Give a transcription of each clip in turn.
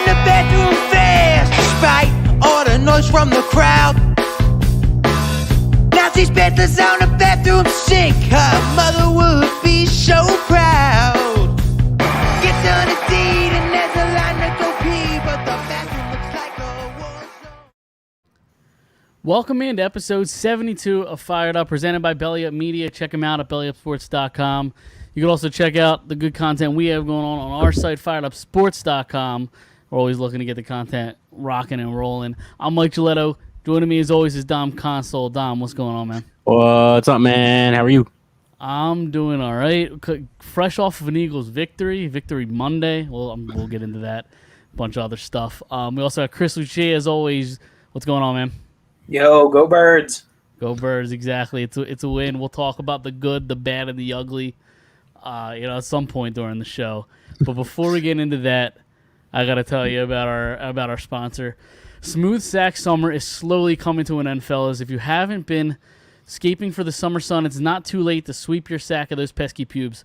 the bathroom fast, despite all the noise from the crowd. Now she's bent the sound of bathroom sink. Her mother would be so proud. Gets on a seat and there's a line to go pee, but the bathroom looks like a war zone. Welcome into episode 72 of Phired Up, presented by Belly Up Media. Check them out at bellyupsports.com. You can also check out the good content we have going on our site, firedupsports.com. We're always looking to get the content rocking and rolling. I'm Mike Giletto. Joining me as always is Dom Console. Dom, what's going on, man? What's up, man? How are you? I'm doing all right. Fresh off of an Eagles victory Monday. Well, we'll get into that. A bunch of other stuff. We also have Chris Lucia, as always. What's going on, man? Yo, go Birds. Go Birds, exactly. It's a win. We'll talk about the good, the bad, and the ugly, at some point during the show. But before we get into that, I got to tell you about our sponsor. Smooth Sack Summer is slowly coming to an end, fellas. If you haven't been escaping for the summer sun, it's not too late to sweep your sack of those pesky pubes.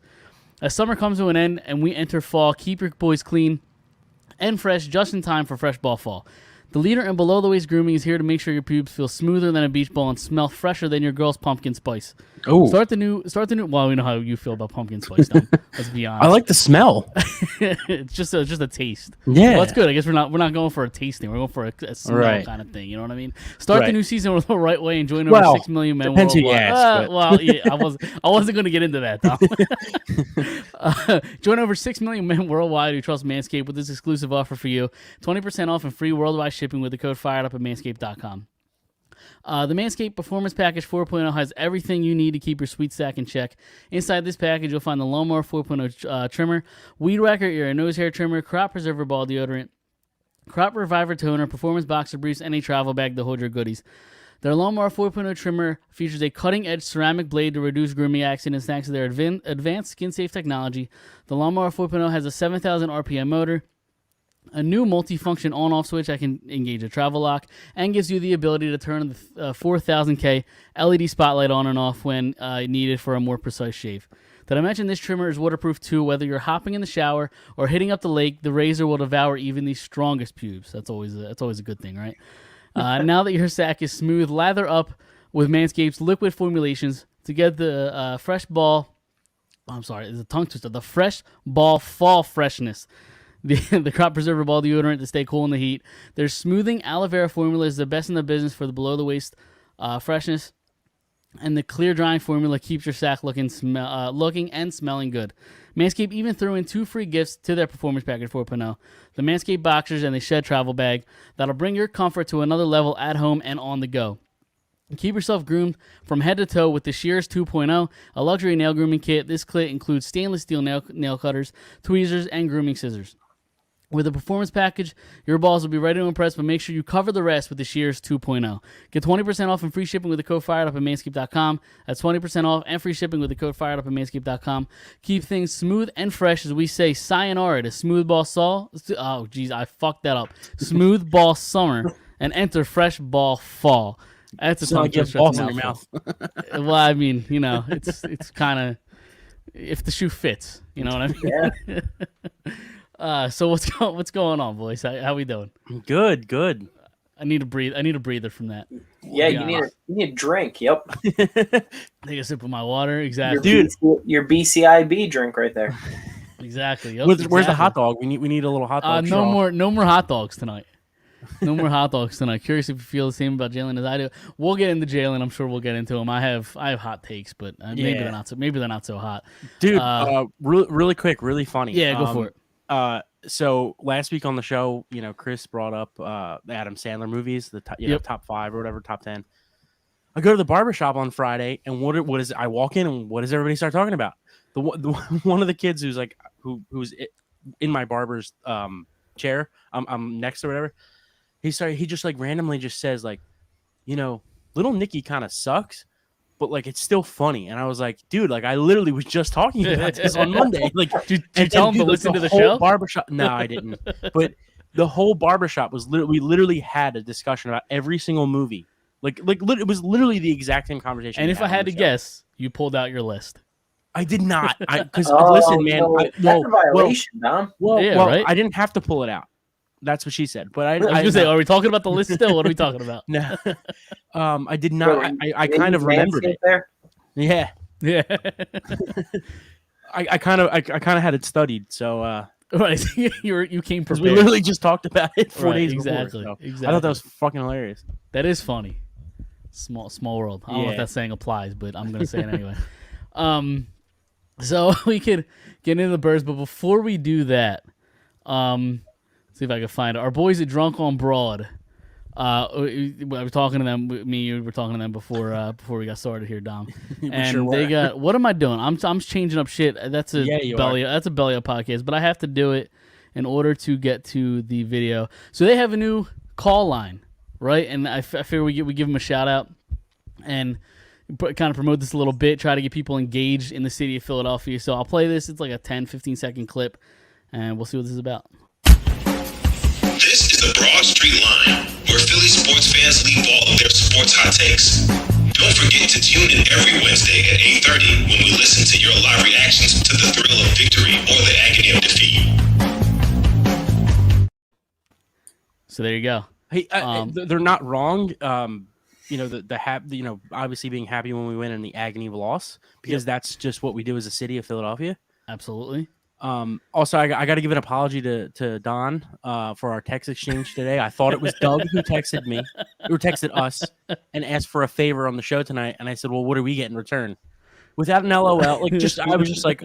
As summer comes to an end and we enter fall, keep your boys clean and fresh just in time for fresh ball fall. The leader in below-the-waist grooming is here to make sure your pubes feel smoother than a beach ball and smell fresher than your girl's pumpkin spice. Oh, Start the new. Well, we know how you feel about pumpkin spice. Tom. Let's be honest. I like the smell. It's just a taste. Yeah, well, that's good. I guess we're not going for a tasting. We're going for a smell Right. kind of thing. You know what I mean? Start the Right. new season the right way and join over 6 million men depends who you worldwide. ask, but- Well, yeah, I wasn't going to get into that, Tom. Join over 6 million men worldwide who trust Manscaped with this exclusive offer for you: 20% off and free worldwide shipping with the code FIREDUP at manscaped.com. The Manscaped Performance Package 4.0 has everything you need to keep your sweet sack in check. Inside this package, you'll find the Lawnmower 4.0 trimmer, Weed Whacker ear and nose hair trimmer, Crop Preserver ball deodorant, Crop Reviver toner, Performance boxer briefs, and a travel bag to hold your goodies. Their Lawnmower 4.0 trimmer features a cutting-edge ceramic blade to reduce grooming accidents thanks to their advanced skin-safe technology. The Lawnmower 4.0 has a 7,000 RPM motor, a new multi-function on-off switch that can engage a travel lock, and gives you the ability to turn the 4000K LED spotlight on and off when needed for a more precise shave. Did I mention this trimmer is waterproof too? Whether you're hopping in the shower or hitting up the lake, the razor will devour even the strongest pubes. That's always a good thing, right? Now that your sack is smooth, lather up with Manscaped's liquid formulations to get the fresh ball. It's a tongue twister. The fresh ball fall freshness. The Crop Preserver ball deodorant to stay cool in the heat. Their smoothing aloe vera formula is the best in the business for the below-the-waist freshness. And the clear drying formula keeps your sack looking and smelling good. Manscaped even threw in 2 free gifts to their Performance Package 4.0. The Manscaped Boxers and the Shed Travel Bag that'll bring your comfort to another level at home and on the go. Keep yourself groomed from head to toe with the Shears 2.0, a luxury nail grooming kit. This kit includes stainless steel nail cutters, tweezers, and grooming scissors. With the Performance Package, your balls will be ready to impress, but make sure you cover the rest with the Shears 2.0. Get 20% off and free shipping with the code FIREDUP at manscaped.com. That's 20% off and free shipping with the code FIREDUP at manscaped.com. Keep things smooth and fresh as we say sayonara to Smooth Ball Fall. Oh, geez, I fucked that up. Smooth Ball Summer and enter Fresh Ball Fall. That's a tongue twister. Balls in your mouth. Well, I mean, it's kind of if the shoe fits. You know what I mean? Yeah. So what's going on, boys? How we doing? Good. I need a breather from that. Yeah, you need a drink. Yep. Take a sip of my water. Exactly, Your BCIB drink right there. Exactly. Yep, Where's the hot dog? We need a little hot dog. No more hot dogs tonight. No more hot dogs tonight. Curious if you feel the same about Jalen as I do. We'll get into Jalen. I'm sure we'll get into him. I have hot takes, but maybe they're not so hot. Dude, really quick, really funny. Yeah, go for it. So last week on the show, Chris brought up the Adam Sandler movies, the top 5 or whatever, top 10. I go to the barbershop on Friday, and what is I walk in, and what does everybody start talking about? The one of the kids who's in my barber's chair, I'm next to whatever. He just like randomly just says like, little Nicky kind of sucks, but like it's still funny. And I was like, dude, like I literally was just talking about this on Monday. Like, did you tell him to listen to the show? Barbershop? No, I didn't. But the whole barbershop we literally had a discussion about every single movie. Like it was literally the exact same conversation. And if I had to guess, you pulled out your list. I did not. Because Oh, listen, man. no, that's a violation, Dom. Well, Yeah, right? I didn't have to pull it out. That's what she said. But I was gonna say, are we talking about the list still? What are we talking about? no. I did not. Wait, I kind of remembered it. There? Yeah. Yeah. I kind of had it studied. So Right. You came because prepared. we literally just talked about it 4 Right, days exactly, before. So exactly. I thought that was fucking hilarious. That is funny. Small world. I don't know if Yeah. that saying applies, but I'm gonna say it anyway. So we could get into the birds, but before we do that, see if I can find it. Our boys at Drunk on Broad. I was talking to them. You were talking to them before we got started here, Dom. And sure they were. got. What am I doing? I'm changing up shit. That's a you belly. That's a belly up podcast, but I have to do it in order to get to the video. So they have a new call line, right? And I figure we give them a shout out and kind of promote this a little bit. Try to get people engaged in the city of Philadelphia. So I'll play this. It's like a 10-15 second clip, and we'll see what this is about. This is the Broad Street Line, where Philly sports fans leave all of their sports hot takes. Don't forget to tune in every Wednesday at 8:30 when we listen to your live reactions to the thrill of victory or the agony of defeat. So there you go. Hey, they're not wrong. Obviously being happy when we win and the agony of loss, because that's just what we do as a city of Philadelphia. Absolutely. Also, I got to give an apology to Don for our text exchange today. I thought it was Doug who texted me, or texted us, and asked for a favor on the show tonight. And I said, "Well, what do we get in return?" Without an LOL, I was just like,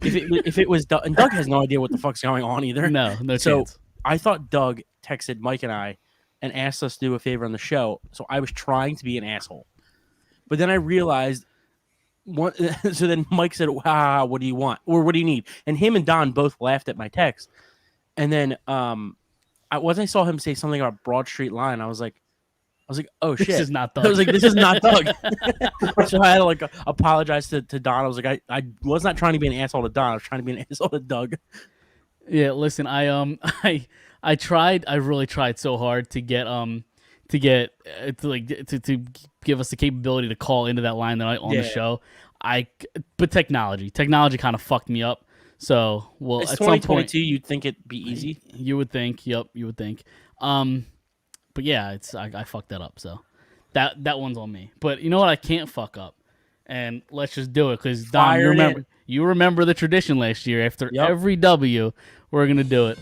if it was Doug, and Doug has no idea what the fuck's going on either. No So chance. I thought Doug texted Mike and I and asked us to do a favor on the show. So I was trying to be an asshole, but then I realized. So then Mike said, "Wow, what do you want, or what do you need?" And him and Don both laughed at my text. And then I saw him say something about Broad Street Line. I was like, "Oh shit, This is not Doug." I was like, "This is not Doug." So I had to apologize to Don. I was like, I was not trying to be an asshole to Don. I was trying to be an asshole to Doug. Yeah, listen, I really tried so hard to get to give us the capability to call into that line that on the show. But technology kind of fucked me up. So It's at some point 2022. You'd think it'd be easy. you would think. Yep, you would think. But yeah, I fucked that up. So that one's on me. But you know what? I can't fuck up. And let's just do it because Dom, you remember the tradition last year. After every W, we're gonna do it.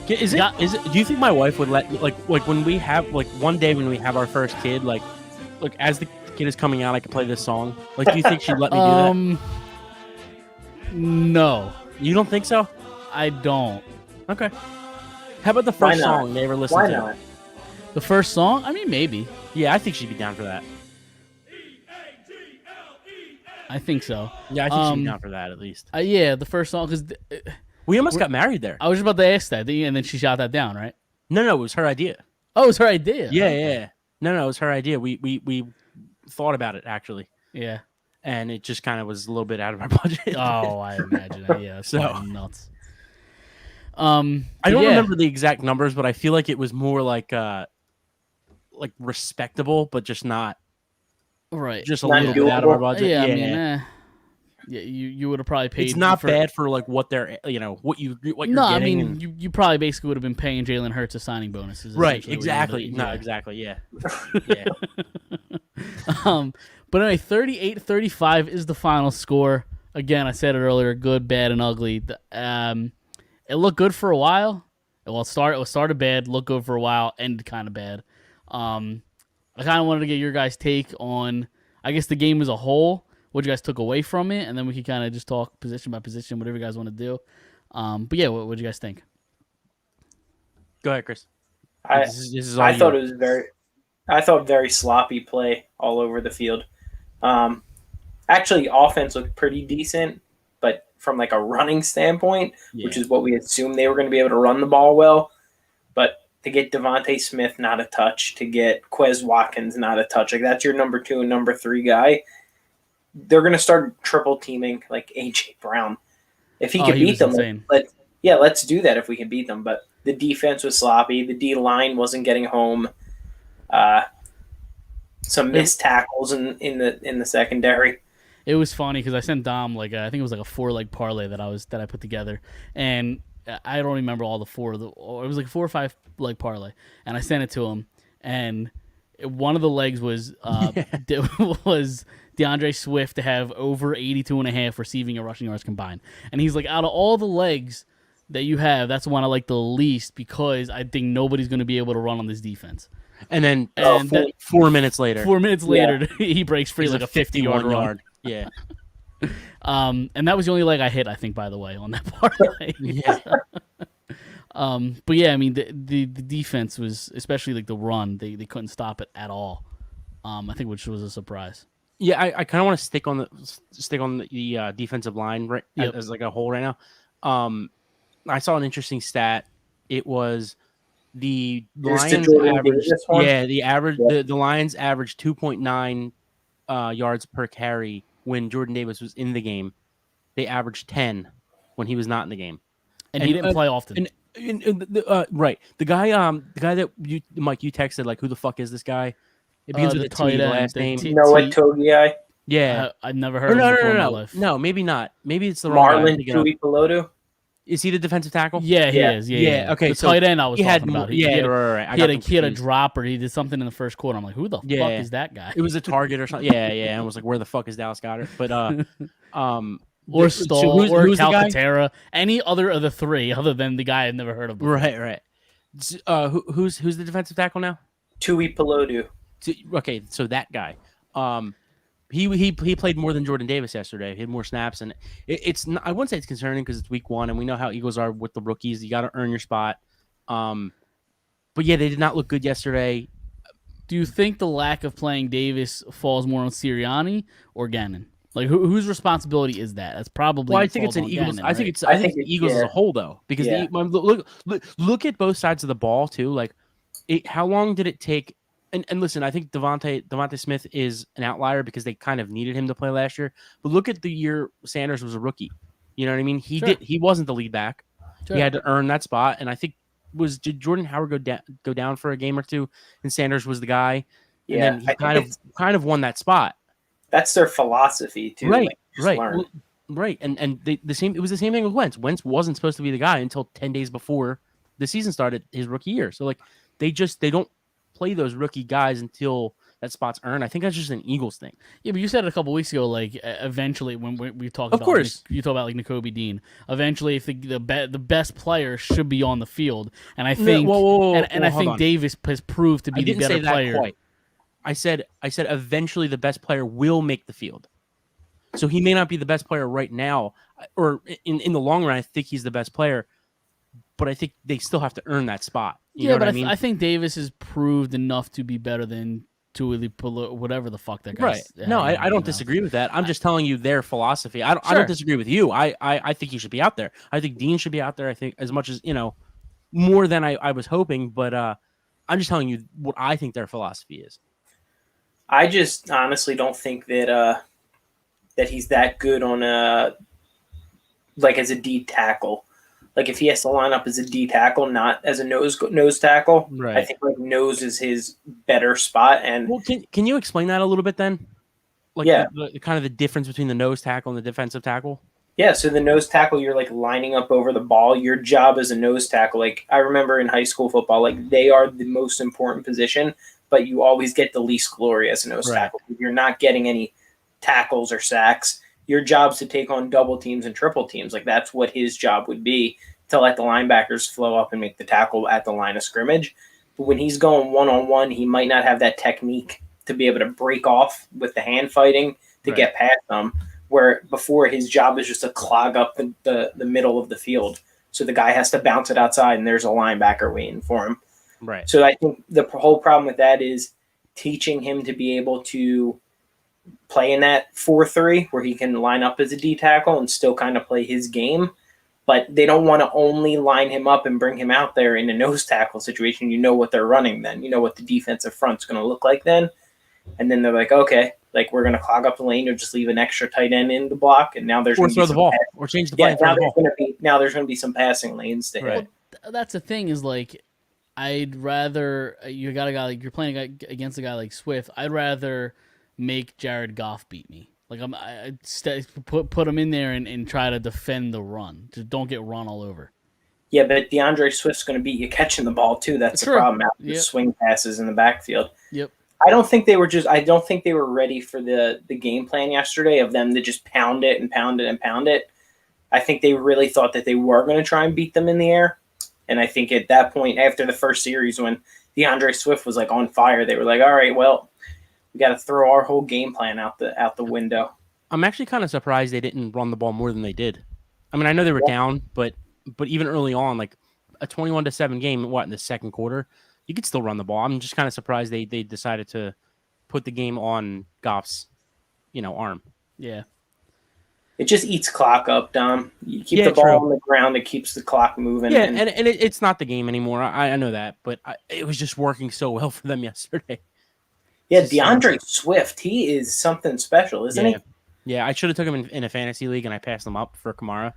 Is it? Do you think my wife would let like when we have one day when we have our first kid as the kid is coming out, I could play this song? Like, do you think she'd let me do that? No, You don't think so? I don't. Okay. How about the first song they ever listened Why to? not? The first song? I mean, maybe. Yeah, I think she'd be down for that. I think so. Yeah, I think she'd be down for that at least. Yeah, the first song because We almost got married there. I was about to ask that, and then she shot that down, right? No, it was her idea. Oh, it was her idea. Yeah, Okay. yeah. No, it was her idea. We thought about it actually, Yeah. and it just kind of was a little bit out of our budget. Oh, I imagine it. Yeah, it's So- fucking nuts. I but don't yeah. remember the exact numbers, but I feel like it was more like respectable, but just not Right. just a Not little bit out of our doable. budget. Yeah, I mean, yeah, you would have probably paid. it's not for, bad for like what they're what you're No, I getting. mean, and- you probably basically would have been paying Jalen Hurts a signing bonuses. right, essentially, what you exactly. would've- No, yeah. exactly. Yeah, yeah. But anyway, 38-35 is the final score. Again, I said it earlier, good, bad, and ugly. It looked good for a while. Well, it started bad, looked good for a while, ended kind of bad. I kind of wanted to get your guys' take on, I guess, the game as a whole, what you guys took away from it, and then we could kind of just talk position by position, whatever you guys want to do. But yeah, what do you guys think? Go ahead, Chris. I This is all I you. thought it was very sloppy play all over the field. Actually, offense looked pretty decent, but from like a running standpoint, which is what we assumed they were going to be able to run the ball well. But to get Devontae Smith not a touch, to get Quez Watkins not a touch, like that's your number 2 and number 3 guy. They're going to start triple teaming like AJ Brown. If he can beat them, let's do that if we can beat them. But the defense was sloppy. The D line wasn't getting home. Some missed tackles in the secondary. It was funny because I sent Dom I think it was like a 4-leg parlay that I put together, and I don't remember all the four. It was like 4 or 5 leg parlay, and I sent it to him, and one of the legs was was DeAndre Swift to have over 82.5 receiving and rushing yards combined, and he's like, out of all the legs that you have, that's the one I like the least because I think nobody's going to be able to run on this defense. And then 4 minutes later, he breaks free like a 51 yard. Yeah. And that was the only leg I hit, I think, by the way, on that parlay. Yeah. But yeah, I mean, the defense was, especially like the run, they couldn't stop it at all. I think, which was a surprise. Yeah, I kind of want to stick on the defensive line as like a whole right now. I saw an interesting stat. It was the Lions average. Yeah, the Lions averaged 2.9 yards per carry when Jordan Davis was in the game. They averaged 10 when he was not in the game, and he didn't play often. Right, the guy that you texted, like, who the fuck is this guy? It begins with a T, the last name. Noah Togiai. Yeah, I've never heard of him before in my life. No, maybe not. Maybe it's the wrong Marlon Tuipulotu. Is he the defensive tackle? Yeah, he is. Yeah. Okay, the tight end I was talking about. He had a drop, or he did something in the first quarter. I'm like, who the fuck is that guy? It was a target or something. Yeah. And I was like, where the fuck is Dallas Goedert? But or Stoll, or Calcaterra, any other of the three, other than the guy I've never heard of before. Right. Who's the defensive tackle now? Tuipulotu. Okay, so that guy. He played more than Jordan Davis yesterday. He had more snaps, and it's not, I wouldn't say it's concerning because it's week 1, and we know how Eagles are with the rookies. You got to earn your spot. But yeah, they did not look good yesterday. Do you think the lack of playing Davis falls more on Sirianni or Gannon? Like, whose responsibility is that? That's probably. Well, I think it's an Eagles. Gannon, I think it's the Eagles as a whole, though, because look at both sides of the ball too. Like, how long did it take? And listen, I think Devontae Smith is an outlier because they kind of needed him to play last year. But look at the year Sanders was a rookie. You know what I mean? He wasn't the lead back. Sure. He had to earn that spot. And I think did Jordan Howard go down for a game or two, and Sanders was the guy. Yeah, and then he kind of won that spot. That's their philosophy too. Right. Right. And the same. It was the same thing with Wentz. Wentz wasn't supposed to be the guy until 10 days before the season started, his rookie year. So like they don't play those rookie guys until that spot's earned. I think that's just an Eagles thing. Yeah, but you said it a couple weeks ago, like eventually when we talk about, of course, you talk about like Nakobe Dean. Eventually, if the best player should be on the field, and I think I think Davis has proved to be the better player. Quite. I said eventually the best player will make the field. So he may not be the best player right now, or in the long run, I think he's the best player. But I think they still have to earn that spot. You know what I mean? I think Davis has proved enough to be better than whatever the fuck that guy. Right. No, I don't disagree with that. I'm just telling you their philosophy. I don't disagree with you. I think he should be out there. I think Dean should be out there. I think as much as, more than I was hoping. But I'm just telling you what I think their philosophy is. I just honestly don't think that that he's that good on as a D tackle. Like, if he has to line up as a D tackle, not as a nose tackle, right. I think nose is his better spot. And can you explain that a little bit then? Like, the kind of the difference between the nose tackle and the defensive tackle? Yeah, so the nose tackle, you're lining up over the ball. Your job as a nose tackle, I remember in high school football, they are the most important position, but you always get the least glory as a nose tackle. You're not getting any tackles or sacks. Your job's to take on double teams and triple teams. That's what his job would be, to let the linebackers flow up and make the tackle at the line of scrimmage. But when he's going one-on-one, he might not have that technique to be able to break off with the hand fighting to get past them, where before his job is just to clog up the middle of the field. So the guy has to bounce it outside, and there's a linebacker waiting for him. Right. So I think the whole problem with that is teaching him to be able to play in that 4-3 where he can line up as a D tackle and still kind of play his game. But they don't want to only line him up and bring him out there in a nose tackle situation. You know what they're running then. You know what the defensive front's going to look like then. And then they're like, okay, we're going to clog up the lane or just leave an extra tight end in the block. And now there's going to be throw the ball or change the play. Now there's going to be some passing lanes to hit. That's the thing is I'd rather you got a guy like you're playing against a guy like Swift. I'd rather make Jared Goff beat me. Like put him in there and try to defend the run. Just don't get run all over. Yeah, but DeAndre Swift's going to beat you catching the ball too. That's the problem out the swing passes in the backfield. Yep. I don't think they were ready for the game plan yesterday of them to just pound it and pound it and pound it. I think they really thought that they were going to try and beat them in the air. And I think at that point, after the first series, when DeAndre Swift was like on fire, they were like, all right, well, we got to throw our whole game plan out the window. I'm actually kind of surprised they didn't run the ball more than they did. I mean, I know they were down, but even early on, like a 21-7 game, in the second quarter, you could still run the ball. I'm just kind of surprised they decided to put the game on Goff's, arm. Yeah. It just eats clock up, Dom. You keep the ball on the ground, it keeps the clock moving. Yeah, and it's not the game anymore. I know that, but it was just working so well for them yesterday. Yeah, DeAndre Swift, he is something special, isn't he? Yeah, I should have took him in a fantasy league, and I passed him up for Kamara.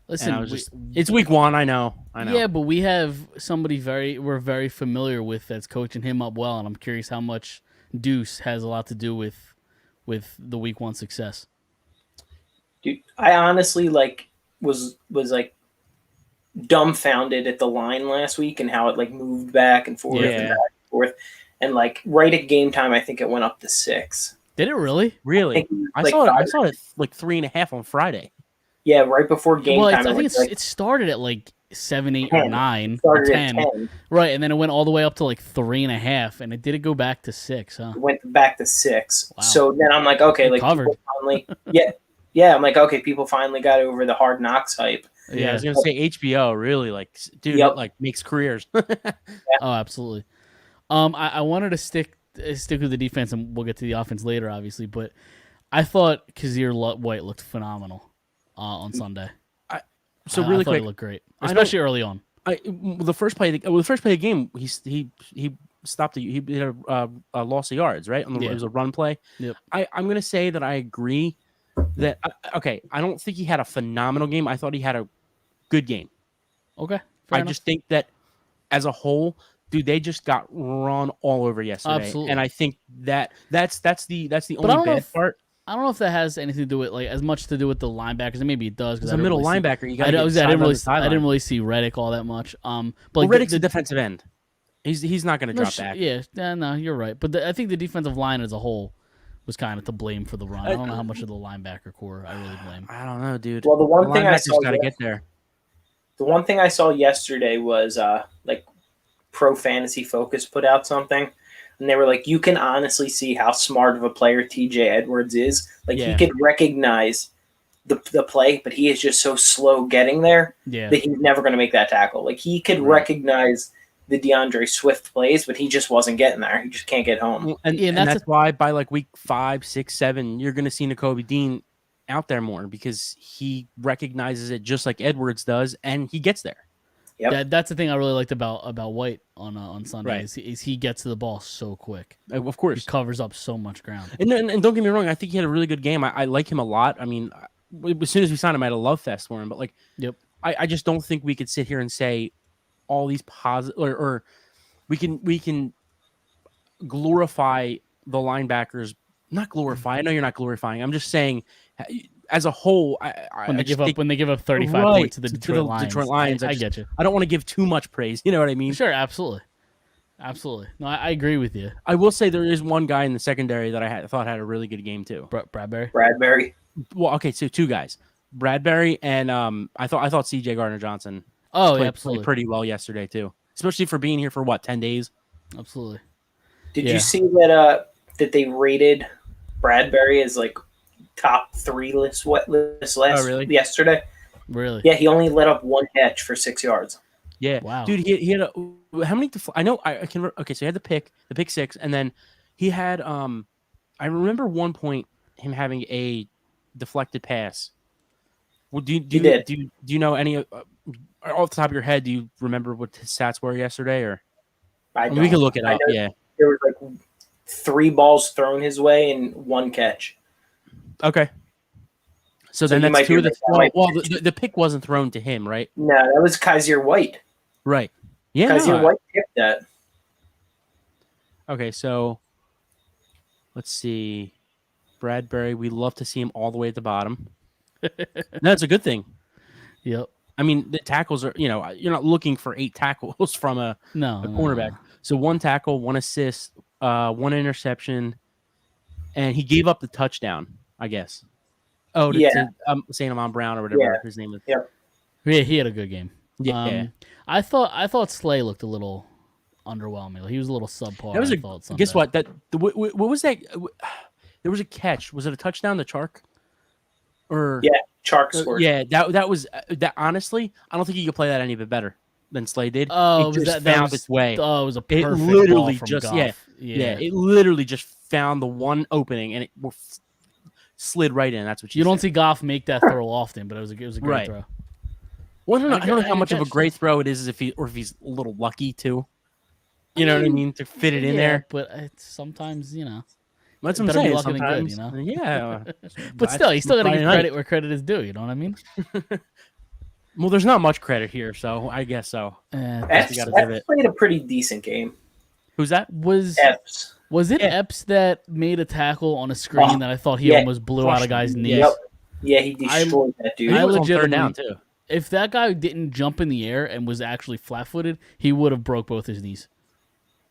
Listen, it's week 1. I know. Yeah, but we have somebody we're very familiar with that's coaching him up well, and I'm curious how much Deuce has a lot to do with the week 1 success. Dude, I honestly was dumbfounded at the line last week and how it moved back and forth and back and forth. And right at game time, I think it went up to 6. Did it really? Really? I saw it 3.5 on Friday. Yeah, right before game time. I think it started at 7, 8, 10. or 9, or 10. At 10. Right, and then it went all the way up to 3.5, and it did go back to 6, huh? It went back to 6. Wow. So then I'm like, okay, covered. People finally, yeah. I'm like, okay, people finally got over the Hard Knocks hype. Yeah, I was gonna say HBO really makes careers. Oh, absolutely. I wanted to stick with the defense, and we'll get to the offense later, obviously. But I thought Kazir White looked phenomenal on Sunday. I thought he looked great, especially early on. The first play of the game, he stopped. He did a loss of yards, right? It was a run play. Yep. I'm gonna say that I agree that I don't think he had a phenomenal game. I thought he had a good game. Okay. I just think that as a whole, dude, they just got run all over yesterday. Absolutely. And I think that's the only bad part. I don't know if that has anything to do with as much to do with the linebackers, and maybe it does because a middle linebacker. You got. I didn't really see Reddick all that much. But Reddick's a defensive end. He's not going to drop back. Yeah, no, you're right. But I think the defensive line as a whole was kind of to blame for the run. I don't know how much of the linebacker core I really blame. I don't know, dude. Well, the one thing I saw got to get there. The one thing I saw yesterday was Pro Fantasy Focus put out something, and they were like, you can honestly see how smart of a player TJ Edwards is. He could recognize the play, but he is just so slow getting there that he's never going to make that tackle. He could recognize the DeAndre Swift plays, but he just wasn't getting there. He just can't get home. And that's why by week 5, 6, 7, you're going to see Nakobe Dean out there more because he recognizes it just like Edwards does, and he gets there. Yep. That's the thing I really liked about White on Sunday is he gets to the ball so quick. Of course. He covers up so much ground. And don't get me wrong, I think he had a really good game. I like him a lot. I mean, as soon as we signed him, I had a love fest for him. But I just don't think we could sit here and say all these positive or we can glorify the linebackers. Not glorify. I know you're not glorifying. I'm just saying as a whole, when they give up 35 points to the Detroit Lions. I get you. I don't want to give too much praise. You know what I mean? Sure, absolutely. No, I agree with you. I will say there is one guy in the secondary that I thought had a really good game too. Bradbury. Well, okay, so two guys, Bradbury and I thought C.J. Gardner-Johnson. Played pretty well yesterday too, especially for being here for 10 days. Absolutely. Did you see that they rated Bradbury as top 3 list yesterday? Really? Yeah, he only let up 1 catch for 6 yards. Yeah, wow, dude. He had how many? I know I can. Okay, so he had the pick 6, and then he had I remember one point him having a deflected pass. Well, do you know any off the top of your head? Do you remember what his stats were yesterday? Or we can look it up. Yeah, there was 3 balls thrown his way and 1 catch. Okay. So then that's 2 of the. Well, the pick wasn't thrown to him, right? No, that was Kaiser White. Right. Yeah. Kaiser no, White tipped that. Okay, so let's see. Bradbury, we love to see him all the way at the bottom. That's a good thing. Yep. I mean, the tackles are, you're not looking for 8 tackles from a No. cornerback. So 1 tackle, 1 assist, 1 interception, and he gave up the touchdown, I guess. Oh, Yeah. to St. Amon Brown or whatever Yeah. his name is. Yep. Yeah, he had a good game. Yeah. I thought Slay looked a little underwhelming. He was a little subpar. That was I thought Sunday. guess what? What was that? There was a catch. Was it a touchdown to Chark? Or Yeah, Chark scored. yeah, that was that. Honestly, I don't think you could play that any bit better than Slay did. Oh, it just found its way. Oh, it was a It perfect literally ball from just Goff. yeah. It literally just found the one opening and it slid right in. That's what You don't said. see Goff make that throw often, but it was a great Right. throw. Well, I don't know I how much of a catch great throw it is if he's a little lucky too. You know what I mean? To fit it in there. But it's sometimes, That's what I'm better be saying. lucky than good, Sometimes, yeah. But still, you still got to give Friday night. credit where credit is due. You know what I mean? Well, there's not much credit here, so I guess so. Epps, gotta give Epps it. played a pretty decent game. Who's that? Was Epps. it Yeah. Epps that made a tackle on a screen that I thought he yeah. almost blew out a guy's knees? Yep. Yeah, he destroyed that dude. I was on third legitimately- down too. If that guy didn't jump in the air and was actually flat-footed, he would have broke both his knees.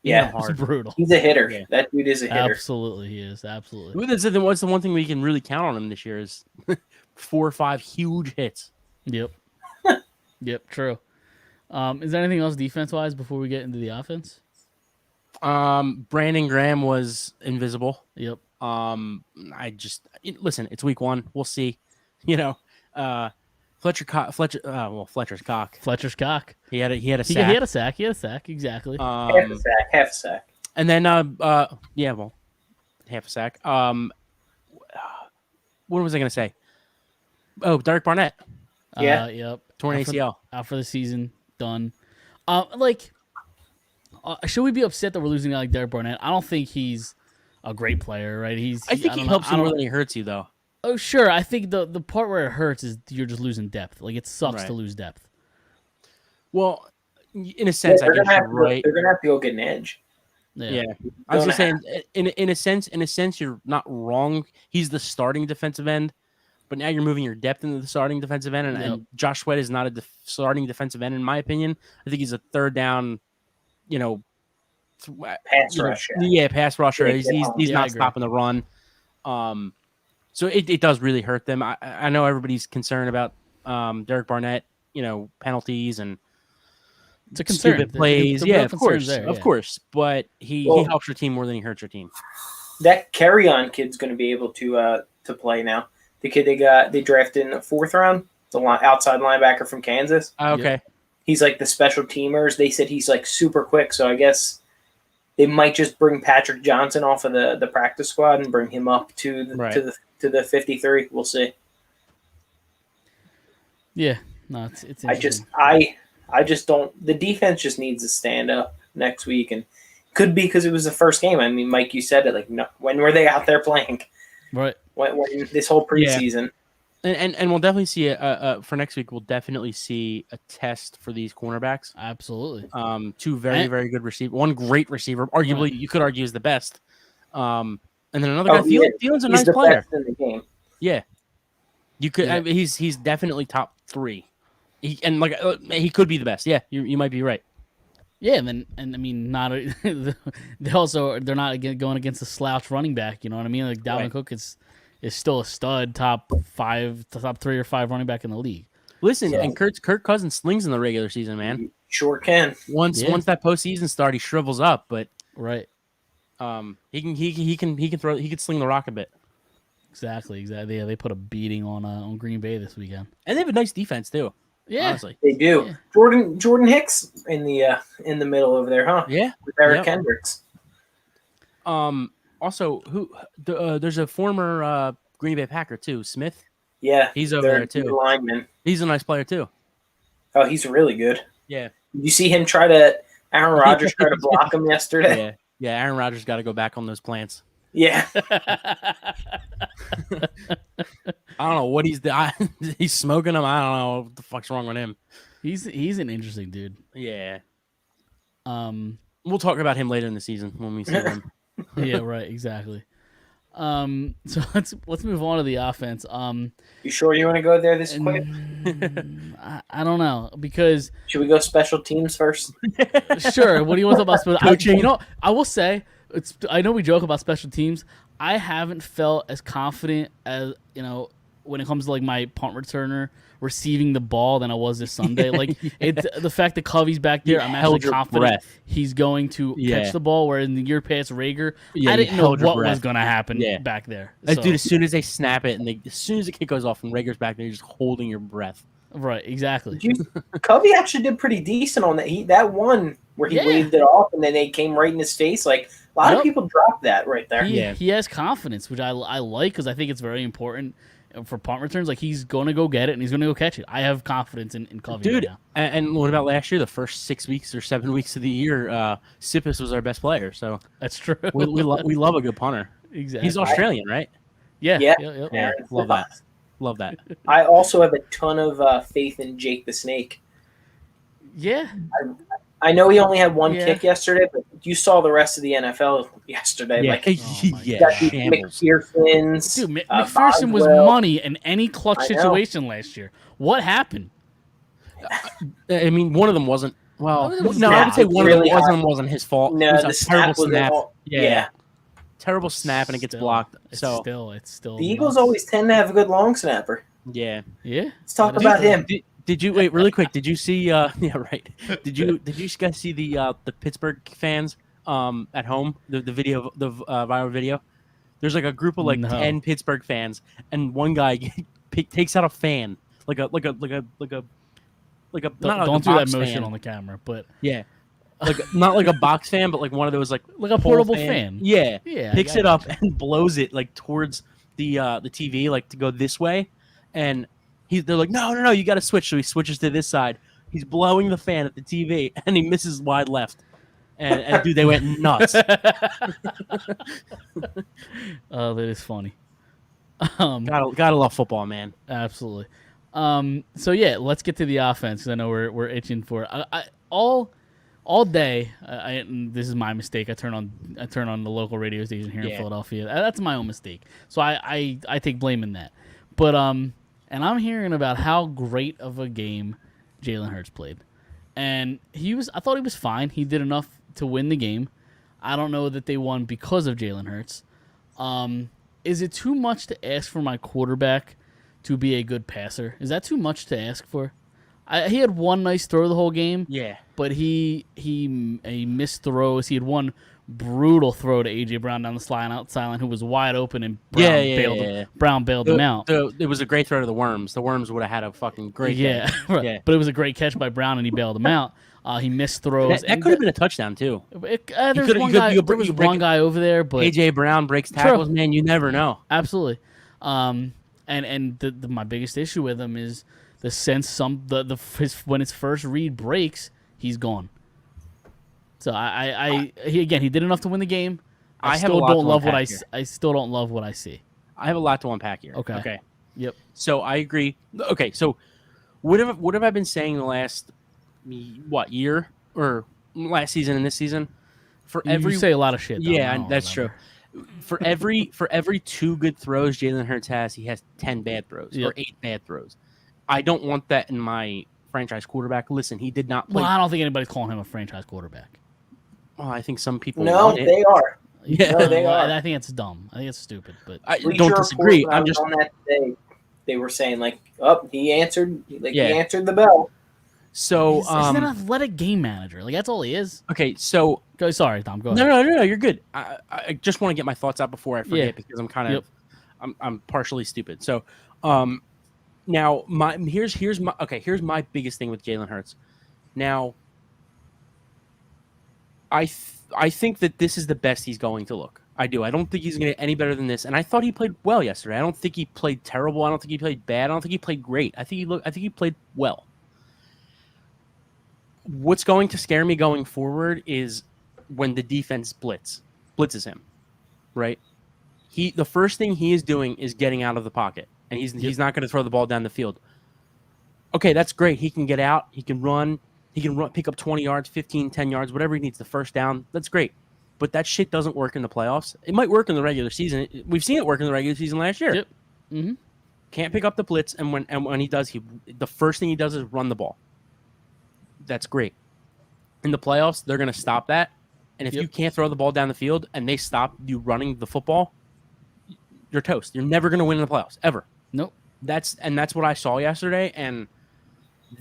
Yeah. It was brutal. He's a hitter. Yeah. That dude is a hitter. Absolutely, he is. Absolutely. What's the one thing we can really count on him this year is 4 or 5 huge hits. Yep. Yep. True. Is there anything else defense-wise before we get into the offense? Brandon Graham was invisible. Yep. Listen, it's week 1. We'll see. Fletcher's cock. Fletcher's cock. He had a He had sack. a sack. He had a sack. Exactly. Half a sack. Half a sack. And then half a sack. What was I gonna say? Oh, Derek Barnett, Yeah. Yep. torn Out for- ACL. Out for the season. Done. Should we be upset that we're losing a guy like Derek Barnett? I don't think he's a great player, right? I think he helps you more than he hurts you, though. Oh, sure. I think the part where it hurts is you're just losing depth. Like, it sucks Right. to lose depth. Well, in a sense, I they're guess gonna have you're to, right. They're gonna have to go get an edge. Yeah, I was Gonna just saying, in a sense, you're not wrong. He's the starting defensive end, but now you're moving your depth into the starting defensive end, and Josh Sweat is not a starting defensive end, in my opinion. I think he's a third down, Pass rush. Yeah, pass rusher. Yeah, He's I not agree. stopping the run. So it does really hurt them. I know everybody's concerned about Derek Barnett, penalties and It's a concern. stupid plays. The Yeah, real of concern's course, there, of yeah. course. But he helps your team more than he hurts your team. That carry-on kid's going to be able to play now. The kid they drafted in the 4th round, the outside linebacker from Kansas. Okay. He's like the special teamers. They said he's like super quick, so I guess they might just bring Patrick Johnson off of the practice squad and bring him up to the 53. We'll see. Yeah. No, it's I just don't. The defense just needs to stand up next week, and could be because it was the first game. I mean, Mike, you said it. Like, no, when were they out there playing? right. When this whole preseason. And we'll definitely see for next week. We'll definitely see a test for these cornerbacks. Absolutely. 2 very very good receivers. One great receiver, arguably you could argue is the best. And then another guy. Thiel's a nice the player. best in the game. Yeah, you could. Yeah. I mean, he's definitely top 3. He could be the best. Yeah, you might be right. Yeah, and I mean, they're not going against a slouch running back. You know what I mean? Like Dalvin Cook is still a stud, top 3 or 5 running back in the league. Listen, and Kirk Cousins slings in the regular season, man. Sure can. Once that postseason starts, he shrivels up, but Right. he can sling the rock a bit. Exactly. Yeah, they put a beating on Green Bay this weekend. And they have a nice defense too. Yeah. Honestly. They do. Yeah. Jordan Hicks in the middle over there, huh? Yeah. With Eric Kendricks. Also, there's a former Green Bay Packer too, Smith. Yeah. He's over there too. Lineman. He's a nice player too. Oh, he's really good. Yeah. Did you see him Aaron Rodgers try to block him yesterday? Yeah. Aaron Rodgers got to go back on those plants. Yeah. I don't know what he's smoking them. I don't know what the fuck's wrong with him. He's an interesting dude. Yeah. We'll talk about him later in the season when we see him. Yeah, right, exactly. So let's move on to the offense. You sure you want to go there this quick? I don't know because Should we go special teams first? sure. What do you want to talk about? Coaching. I will say I know we joke about special teams. I haven't felt as confident as when it comes to like my punt returner receiving the ball than I was this Sunday. Like it's the fact that Covey's back there, I'm actually confident he's going to catch the ball. Where in the year past, Rager, I didn't know what was going to happen back there. So. Dude, as soon as they snap it and as soon as the kick goes off and Rager's back there, you're just holding your breath. Right, exactly. Covey actually did pretty decent on that. That one where he waved it off and then they came right in his face. Like a lot of people dropped that right there. He has confidence, which I like because I think it's very important for punt returns. Like he's going to go get it and he's going to go catch it. I have confidence in Covey. Dude, right now. And what about last year? The first 6 weeks or 7 weeks of the year, Sippis was our best player. So that's true. we love a good punter. Exactly. He's Australian, right? Yeah. Love that. Love that. I also have a ton of faith in Jake the Snake. Yeah. I know he only had one kick yesterday, but you saw the rest of the NFL yesterday. Yeah, like, shambles. McPherson's. Dude, McPherson was money in any clutch situation last year. What happened? I mean, one of them wasn't. Well, I would say one of them wasn't his fault. No, it was a terrible snap. Yeah. Terrible snap, and it gets blocked. It's still. The Eagles always tend to have a good long snapper. Yeah. Let's talk about him. Did you wait really quick? Did you see? Yeah, right. Did you guys see the Pittsburgh fans at home? The video, the viral video. There's like a group of 10 Pittsburgh fans, and one guy takes out a fan, like a. Don't do that motion on the camera, but yeah. Like not like a box fan, but like one of those like a portable fan. Yeah. Picks it up and blows it like towards the TV, like to go this way, and they're like, no, you got to switch. So he switches to this side. He's blowing the fan at the TV, and he misses wide left. And dude, they went nuts. Oh, that is funny. Gotta love football, man. Absolutely. So yeah, let's get to the offense because I know we're itching for it. All day, and this is my mistake. I turn on the local radio station here in Philadelphia. That's my own mistake. So I take blame in that. But and I'm hearing about how great of a game Jalen Hurts played, and I thought he was fine. He did enough to win the game. I don't know that they won because of Jalen Hurts. Is it too much to ask for my quarterback to be a good passer? Is that too much to ask for? He had one nice throw the whole game. Yeah. But he missed throws. He had one brutal throw to A.J. Brown down the sideline who was wide open, and Brown bailed him out. It was a great throw to the Worms. The Worms would have had a fucking great game. Right. Yeah. But it was a great catch by Brown, and he bailed him out. He missed throws. That could have been a touchdown, too. There was one guy over there, but A.J. Brown breaks tackles, man. You never know. Absolutely. And my biggest issue with him is the sense when his first read breaks, he's gone. So he did enough to win the game. I still don't love what I see. I have a lot to unpack here. Okay. Yep. So I agree. Okay. So what have I been saying the last year or last season and this season? You say a lot of shit. Yeah, that's true. For every 2 good throws Jalen Hurts has, he has 10 bad throws or 8 bad throws. I don't want that in my franchise quarterback. Listen, he did not play. Well, I don't think anybody's calling him a franchise quarterback. Well, I think some people. No, they are. Yeah, no, they are. I think it's dumb. I think it's stupid. But I don't disagree. I'm just on that day. They were saying he answered. He answered the bell. So he's an athletic game manager. That's all he is. Okay, so sorry, Tom. Go ahead. No, you're good. I just want to get my thoughts out before I forget because I'm kind of I'm partially stupid. So now here's my biggest thing with Jalen Hurts. Now I think that this is the best he's going to look. I do. I don't think he's going to get any better than this. And I thought he played well yesterday. I don't think he played terrible. I don't think he played bad. I don't think he played great. I think he played well. What's going to scare me going forward is when the defense blitzes him, right? The first thing he is doing is getting out of the pocket, and he's not going to throw the ball down the field. Okay, that's great. He can get out. He can run. He can pick up 20 yards, 15, 10 yards, whatever he needs, the first down. That's great. But that shit doesn't work in the playoffs. It might work in the regular season. We've seen it work in the regular season last year. Yep. Mm-hmm. Can't pick up the blitz, and when he does, the first thing he does is run the ball. That's great. In the playoffs, they're going to stop that. And if you can't throw the ball down the field and they stop you running the football, you're toast. You're never going to win in the playoffs, ever. Nope. That's what I saw yesterday, and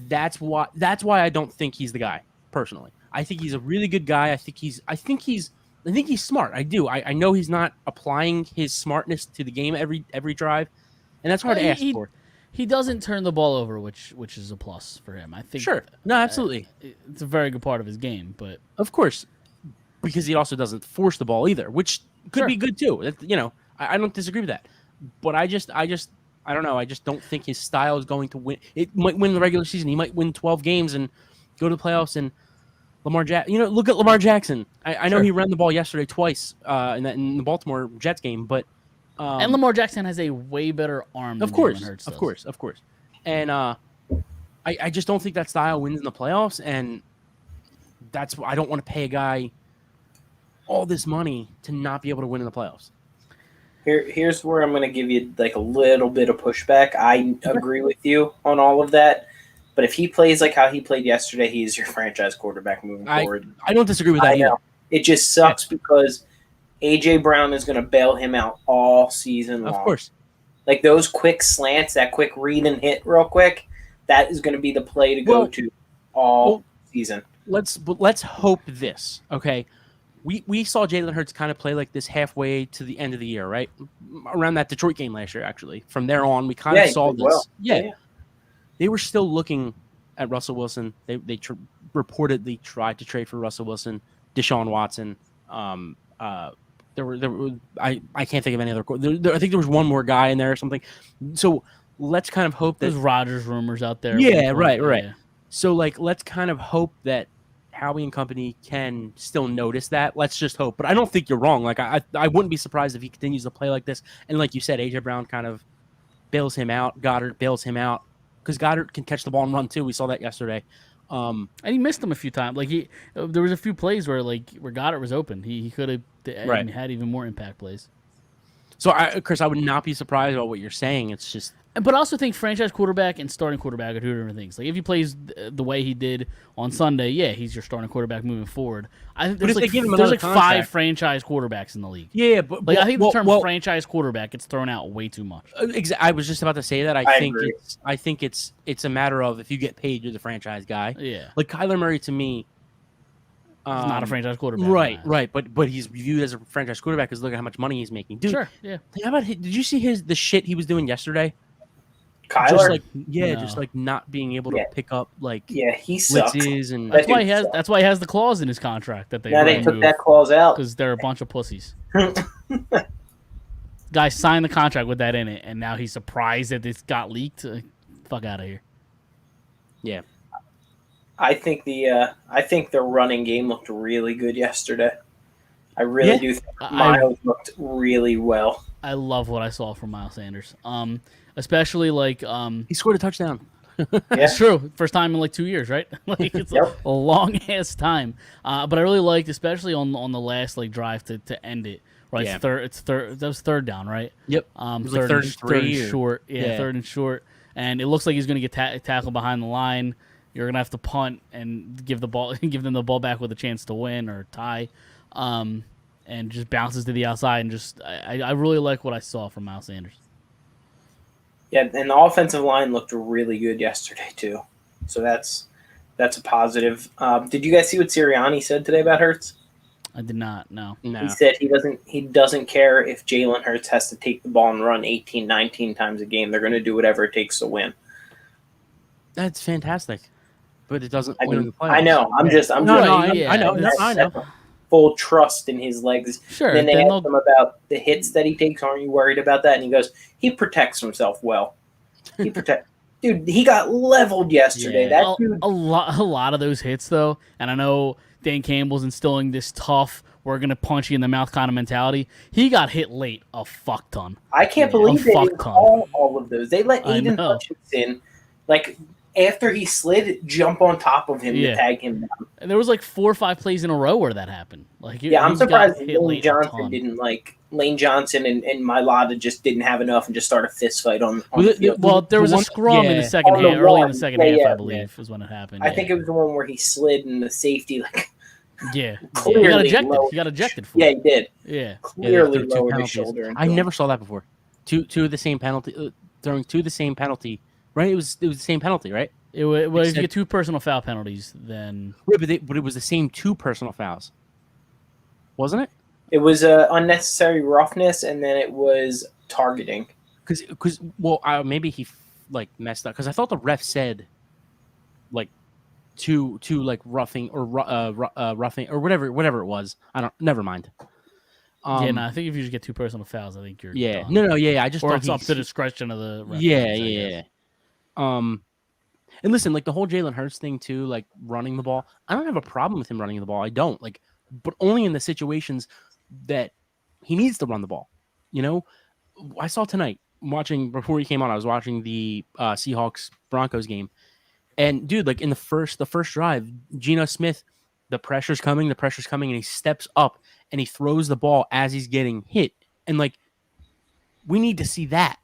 that's why I don't think he's the guy, personally. I think he's a really good guy. I think he's smart. I do. I know he's not applying his smartness to the game every drive, and that's hard to ask for. He doesn't turn the ball over, which is a plus for him. I think. Sure. No, absolutely. It's a very good part of his game, but of course, because he also doesn't force the ball either, which could be good too. I don't disagree with that, but I don't know. I just don't think his style is going to win. It might win the regular season. He might win 12 games and go to the playoffs. And look at Lamar Jackson. I know he ran the ball yesterday twice in the Baltimore Jets game, but and Lamar Jackson has a way better arm than Jalen Hurts does. Of course. And I just don't think that style wins in the playoffs, and that's why I don't want to pay a guy all this money to not be able to win in the playoffs. Here's where I'm going to give you like a little bit of pushback. I agree with you on all of that, but if he plays like how he played yesterday, he's your franchise quarterback moving forward. I don't disagree with that either. It just sucks because A.J. Brown is going to bail him out all season long. Of course. Like those quick slants, that quick read and hit real quick, that is going to be the play to go to all season. Let's hope this, okay? We saw Jalen Hurts kind of play like this halfway to the end of the year, right? Around that Detroit game last year, actually. From there on, we kind of saw this. Well. Yeah. They were still looking at Russell Wilson. They reportedly tried to trade for Russell Wilson, Deshaun Watson. There were I can't think of any other. I think there was one more guy in there or something. So let's kind of hope that there's Rodgers rumors out there. Yeah, right. Yeah. So let's kind of hope that Howie and company can still notice that. Let's just hope. But I don't think you're wrong. I wouldn't be surprised if he continues to play like this. And like you said, A.J. Brown kind of bails him out. Goddard bails him out. Because Goddard can catch the ball and run too. We saw that yesterday. And he missed them a few times. There was a few plays where Goddard was open. He could have had even more impact plays. So, Chris, I would not be surprised about what you're saying. It's just... But I also think franchise quarterback and starting quarterback are two different things. Like if he plays the way he did on Sunday, he's your starting quarterback moving forward. I think there's 5 franchise quarters in the league. Yeah, but I think the term franchise quarterback gets thrown out way too much. I was just about to say that. I think it's a matter of if you get paid, you're the franchise guy. Yeah, like Kyler Murray to me. He's not a franchise quarterback. Right. But he's viewed as a franchise quarterback because look at how much money he's making. Dude, sure, yeah. How about did you see the shit he was doing yesterday? Kyler, just not being able to pick up he sucks. Blitzes and that's why he has the clause in his contract that they took that clause out because they're a bunch of pussies. Guy signed the contract with that in it, and now he's surprised that this got leaked. Fuck out of here. Yeah, I think the running game looked really good yesterday. I really do think Miles looked really well. I love what I saw from Miles Sanders. Especially he scored a touchdown. It's true. First time in 2 years, right? It's a long ass time. But I really liked, especially on the last drive to end it. Right, yeah. That was third down, right? Yep. It was third and short. Yeah, third and short. And it looks like he's going to get tackled behind the line. You're going to have to punt and give them the ball back with a chance to win or tie. And just bounces to the outside and I really like what I saw from Miles Sanders. Yeah, and the offensive line looked really good yesterday too, so that's a positive. Did you guys see what Sirianni said today about Hurts? I did not. No. He said he doesn't care if Jalen Hurts has to take the ball and run 18, 19 times a game. They're going to do whatever it takes to win. That's fantastic, but it doesn't win in the playoffs. I know. I know. Full trust in his legs. Sure. Then they asked him about the hits that he takes. Aren't you worried about that? And he goes, he protects himself well. Dude, he got leveled yesterday. Yeah. That dude. A lot of those hits though, and I know Dan Campbell's instilling this tough, we're gonna punch you in the mouth kind of mentality. He got hit late a fuck ton. I can't believe they didn't call all of those. They let Aiden Hutchinson after he slid, jump on top of him to tag him down. And there was like 4 or 5 plays in a row where that happened. Like, I'm surprised Lane Lane Johnson and Mailata just didn't have enough and just start a fist fight on the field. Well, there was a scrum in the second half, early in the second half, I believe, is when it happened. I think it was the one where he slid and the safety clearly he got ejected for it. Yeah, he did. Yeah, clearly lowered his shoulder. I never saw that before. Two of the same penalty, throwing two of the same penalty. Right, it was the same penalty, right? If you get 2 personal foul penalties, then but it was the same 2 personal fouls, wasn't it? It was unnecessary roughness, and then it was targeting. Maybe he messed up because I thought the ref said two roughing or roughing or whatever it was. Never mind. I think if you just get 2 personal fouls, I think you're done. No, I just thought it's up to the discretion of the ref. Yeah. And listen, the whole Jalen Hurts thing too, running the ball. I don't have a problem with him running the ball. I don't but only in the situations that he needs to run the ball. I saw tonight before he came on. I was watching the Seahawks Broncos game, and dude, in the first drive, Geno Smith, the pressure's coming, and he steps up and he throws the ball as he's getting hit, and we need to see that.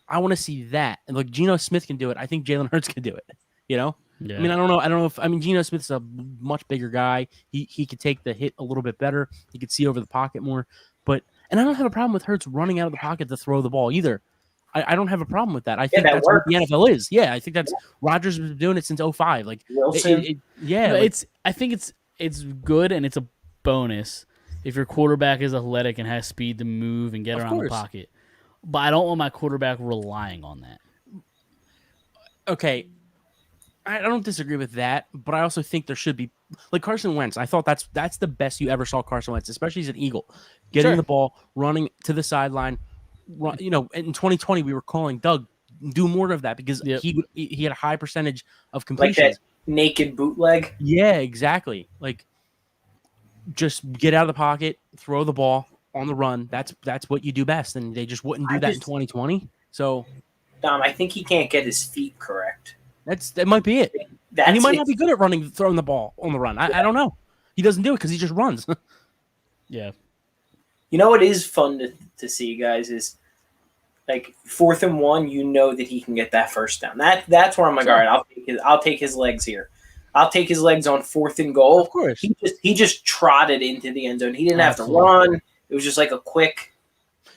I want to see that. And Geno Smith can do it. I think Jalen Hurts can do it. Yeah. I mean, I don't know. Geno Smith's a much bigger guy. He could take the hit a little bit better. He could see over the pocket more. And I don't have a problem with Hurts running out of the pocket to throw the ball either. I don't have a problem with that. I think that's what the NFL is. Yeah, I think that's Rodgers was doing it since 2005. Wilson. I think it's good and it's a bonus if your quarterback is athletic and has speed to move and get around the pocket. But I don't want my quarterback relying on that. Okay. I don't disagree with that, but I also think there should be Carson Wentz. I thought that's the best you ever saw Carson Wentz, especially as an Eagle, getting the ball, running to the sideline. In 2020 we were calling Doug do more of that because he had a high percentage of completion. Like that naked bootleg. Yeah, exactly. Just get out of the pocket, throw the ball on the run. That's what you do best, and they just wouldn't do that in 2020. So, Dom, I think he can't get his feet correct. That might be it. And he might not be good at throwing the ball on the run. I don't know. He doesn't do it because he just runs. Yeah. You know what is fun to see, guys, is 4th and 1, that he can get that first down. That's where I'm all right, I'll take his legs here. I'll take his legs on 4th and goal. Of course. He just trotted into the end zone. He didn't have to run. It was just a quick.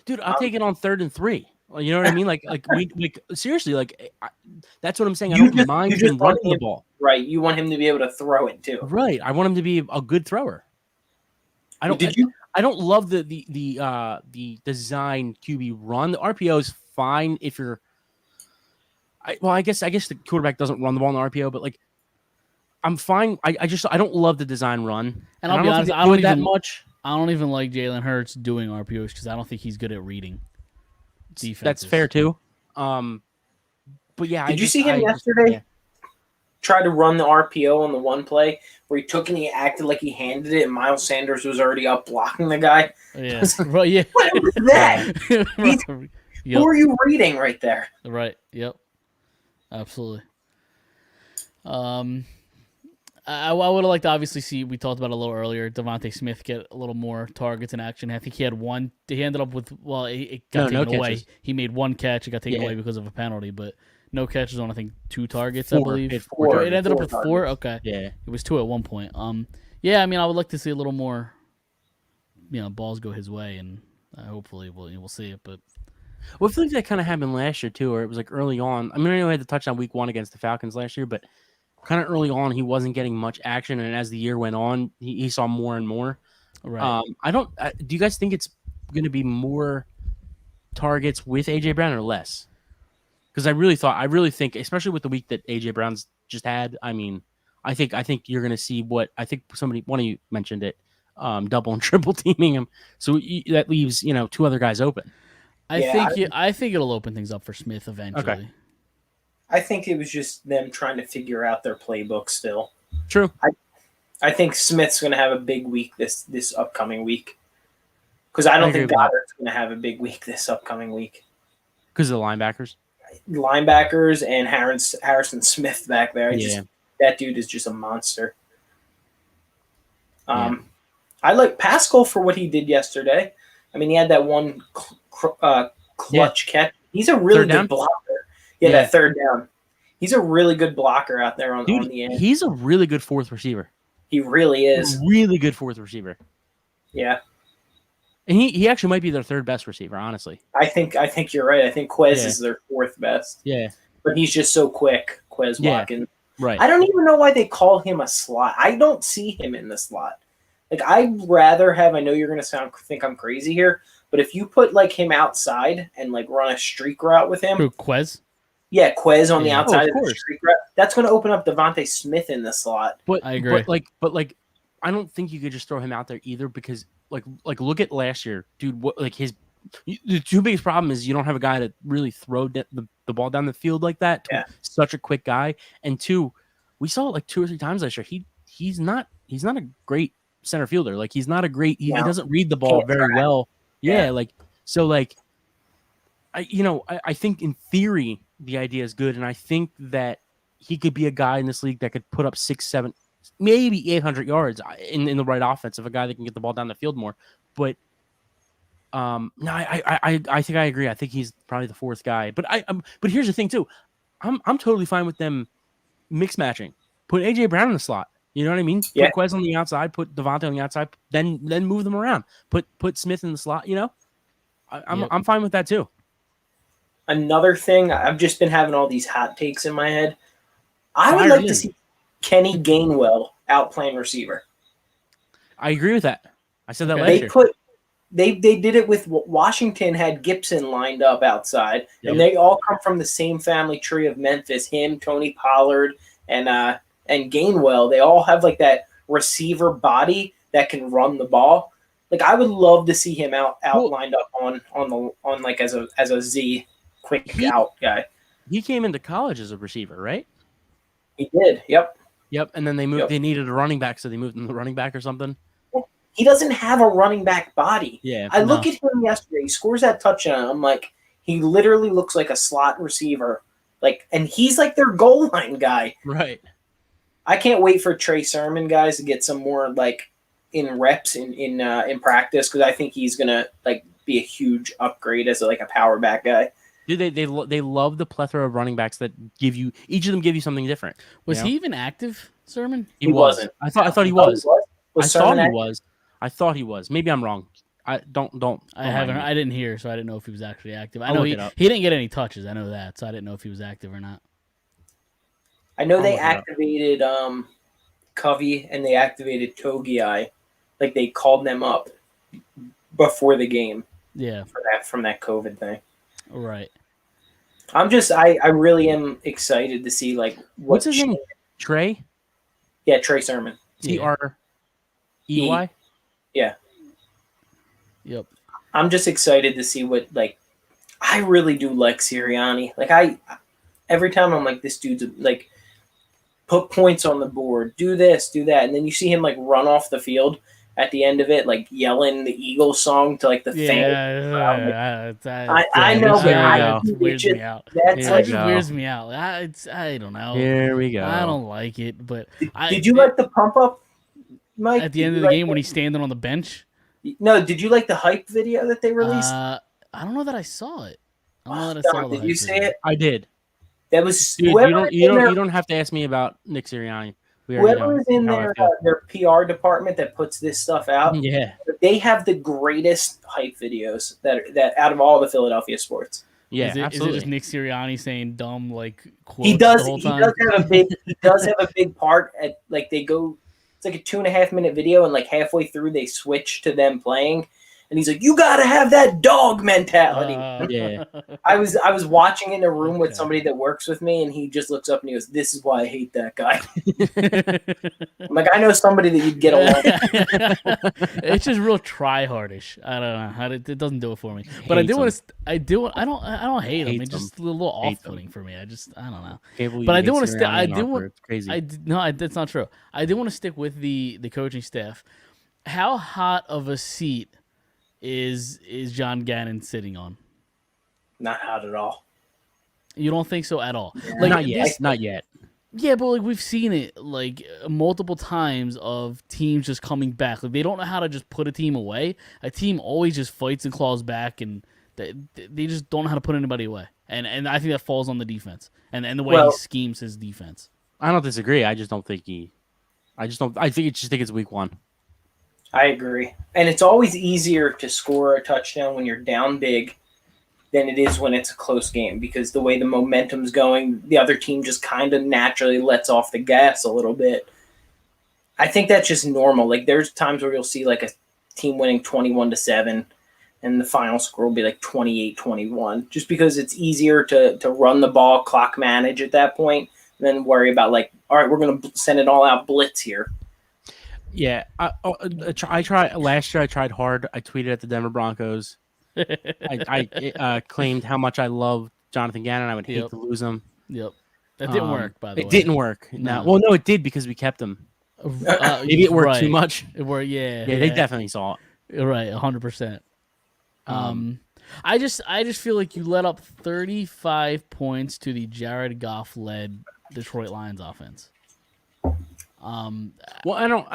Dude, I'll take it on 3rd and 3. You know what I mean? Seriously, that's what I'm saying. I don't mind him running the ball. Right. You want him to be able to throw it too. Right. I want him to be a good thrower. I don't love the design QB run. The RPO is fine if you're. I guess the quarterback doesn't run the ball in the RPO, but I'm fine. I don't love the design run. And I'll be honest, I don't even like Jalen Hurts doing RPOs because I don't think he's good at reading defense. That's fair too. But yeah, did you see him yesterday? Yeah. Try to run the RPO on the one play where he took and he acted like he handed it, and Miles Sanders was already up blocking the guy. Yeah, right. Yeah, what was that? Who are you reading right there? Right. Yep. Absolutely. I would have liked to obviously see, we talked about it a little earlier, Devontae Smith get a little more targets in action. I think he had one. He ended up with, it got taken away. He made one catch. It got taken away because of a penalty, but no catches on, I think, 2 targets, I believe. It ended up with 4? Okay. Yeah. It was 2 at one point. Yeah, I mean, I would like to see a little more, balls go his way, and hopefully we'll see it, but. Well, I feel like that kind of happened last year, too, where it was early on. I mean, I know he had the touchdown week 1 against the Falcons last year, but kind of early on, he wasn't getting much action, and as the year went on, he saw more and more. Right. Do you guys think it's going to be more targets with AJ Brown or less? Because I really think, especially with the week that AJ Brown's just had, I mean, I think you're going to see what I think one of you mentioned it, double and triple teaming him. So that leaves 2 other guys open. I think it'll open things up for Smith eventually. Okay. I think it was just them trying to figure out their playbook still. True. I think Smith's going to have a big week this upcoming week. Because I don't think Goddard's going to have a big week this upcoming week. Because of the linebackers? linebackers and Harrison Smith back there. That dude is just a monster. I like Pascal for what he did yesterday. I mean, he had that one clutch catch. He's a really good blocker. Yeah, that third down. He's a really good blocker out there on the end. He's a really good fourth receiver. He really is. Really good fourth receiver. Yeah. And he actually might be their third best receiver, honestly. I think you're right. I think Quez is their fourth best. Yeah. But he's just so quick, Quez Watkins. Right. I don't even know why they call him a slot. I don't see him in the slot. Like, I'd rather have, I know you're going to think I'm crazy here, but if you put, like, him outside and, like, run a streak route with him. Who, Quez? Yeah, Quez on the outside of the streak route. That's going to open up Devontae Smith in the slot. But I agree. But I don't think you could just throw him out there either because, like look at last year. Dude, the two biggest problem is you don't have a guy to really throw the ball down the field like that. Such a quick guy. And two, we saw it like 2 or 3 times last year. He's not a great center fielder. Like, he's not a great. He doesn't read the ball very well. Yeah. Like, so, like, I think in theory the idea is good, and I think that he could be a guy in this league that could put up 6, 7, maybe 800 yards in the right offense of a guy that can get the ball down the field more. But no, I think I agree. I think he's probably the fourth guy. But but here's the thing too. I'm totally fine with them mix matching. Put AJ Brown in the slot. You know what I mean? Yeah. Put Quez on the outside, put Devontae on the outside, then move them around. Put Smith in the slot. You know, I'm fine with that too. Another thing, I've just been having all these hot takes in my head. I would like to see Kenny Gainwell out playing receiver. I agree with that. I said that last year. They did it with Washington had Gibson lined up outside, and they all come from the same family tree of Memphis. Him, Tony Pollard, and Gainwell. They all have like that receiver body that can run the ball. Like, I would love to see him out lined up on like as a Z quick out guy. He came into college as a receiver, right? He did. Yep. And then they moved. They needed a running back, so they moved him to the running back or something. He doesn't have a running back body. Yeah. I look at him yesterday. He scores that touchdown. I'm like, he literally looks like a slot receiver. Like, and he's like their goal line guy. Right. I can't wait for Trey Sermon guys to get some more like in reps in practice, because I think he's gonna like be a huge upgrade as a power back guy. Dude, they love the plethora of running backs that give you each of them give you something different. Was he even active, Sermon? He wasn't. I thought he was. I thought he was. Maybe I'm wrong. I didn't hear, so I didn't know if he was actually active. I know he didn't get any touches. I know that, so I didn't know if he was active or not. I know they activated Covey and they activated Togiai. Like, they called them up before the game. Yeah. From that COVID thing. Right. I really am excited to see like what's his name? Trey? Yeah, Trey Sermon. Trey? Yeah. Yep. I'm just excited to see what, like, I really do like Sirianni. Like, every time I'm like, this dude's like, put points on the board, do this, do that, and then you see him like run off the field at the end of it, like yelling the Eagles song to like the fans. I know, but it weirds me out. It weirds me out. I don't know. Here we go. I don't like it, but did you like the pump up, Mike? At the end of the game when he's standing on the bench? No, did you like the hype video that they released? I don't know that I saw it. Did you see it? I did. That was dude, you don't have to ask me about Nick Sirianni. Whoever is in their PR department that puts this stuff out, they have the greatest hype videos that out of all the Philadelphia sports. Yeah, is it just Nick Sirianni saying dumb like quotes he does, the whole time? He does have a big part at like they go. It's like a 2.5 minute video, and like halfway through they switch to them playing, and he's like, "You got to have that dog mentality." Yeah, I was watching in a room with somebody that works with me, and he just looks up and he goes, "This is why I hate that guy." I'm like, I know somebody that you'd get along with. It's just real try-hardish. I don't know. It doesn't do it for me. But I don't hate him. It's just a little off-putting for me. I don't know. But I do want to that's not true. I do want to stick with the coaching staff. How hot of a seat is John Gannon sitting on? Not hot at all. You don't think so at all? Like Not yet. this- Not yet. Yeah, but like we've seen it like multiple times of teams just coming back. Like they don't know how to just put a team away. A team always just fights and claws back, and they just don't know how to put anybody away. And I think that falls on the defense and the way he schemes his defense. I don't disagree. I just don't think he. I think it's week one. I agree. And it's always easier to score a touchdown when you're down big than it is when it's a close game, because the way the momentum's going, the other team just kind of naturally lets off the gas a little bit. I think that's just normal. Like there's times where you'll see like a team winning 21-7 and the final score will be like 28-21, just because it's easier to run the ball, clock manage at that point, than worry about like, all right, we're going to send it all out blitz here. Yeah, I tried last year. I tried hard. I tweeted at the Denver Broncos. I claimed how much I love Jonathan Gannon. I would hate to lose him. Yep, that didn't work. By the way, it didn't work. No, well, no, it did because we kept him. Maybe it worked too much. It worked. Yeah, they definitely saw it. Right, 100%. I just feel like you let up 35 points to the Jared Goff led Detroit Lions offense. Well, I don't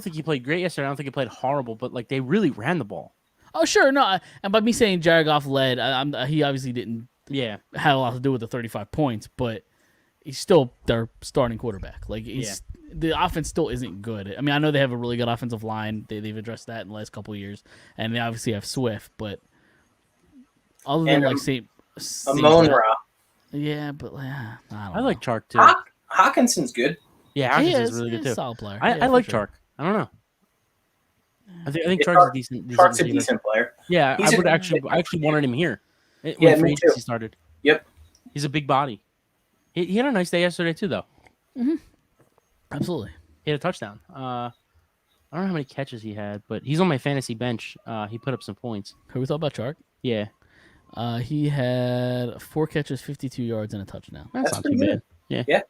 think he played great yesterday. I don't think he played horrible, but like they really ran the ball. Oh, sure. No, and by me saying Jared Goff led, he obviously didn't have a lot to do with the 35 points, but he's still their starting quarterback. Like the offense still isn't good. I mean, I know they have a really good offensive line. They've addressed that in the last couple of years, and they obviously have Swift, but other than like Amon-Ra. Yeah, but I like Chark too. Hawkinson's good. Yeah, Hawkinson's really good too. Solid player. I like Chark. I don't know. I think Chark's a decent. Chark's a decent player. Yeah, I actually wanted him here. Yeah, me too. He started. Yep, he's a big body. He had a nice day yesterday too, though. Mm-hmm. Absolutely, he had a touchdown. I don't know how many catches he had, but he's on my fantasy bench. He put up some points. Who we thought about Chark? Yeah, he had 4 catches, 52 yards, and a touchdown. That's not too bad. Yeah.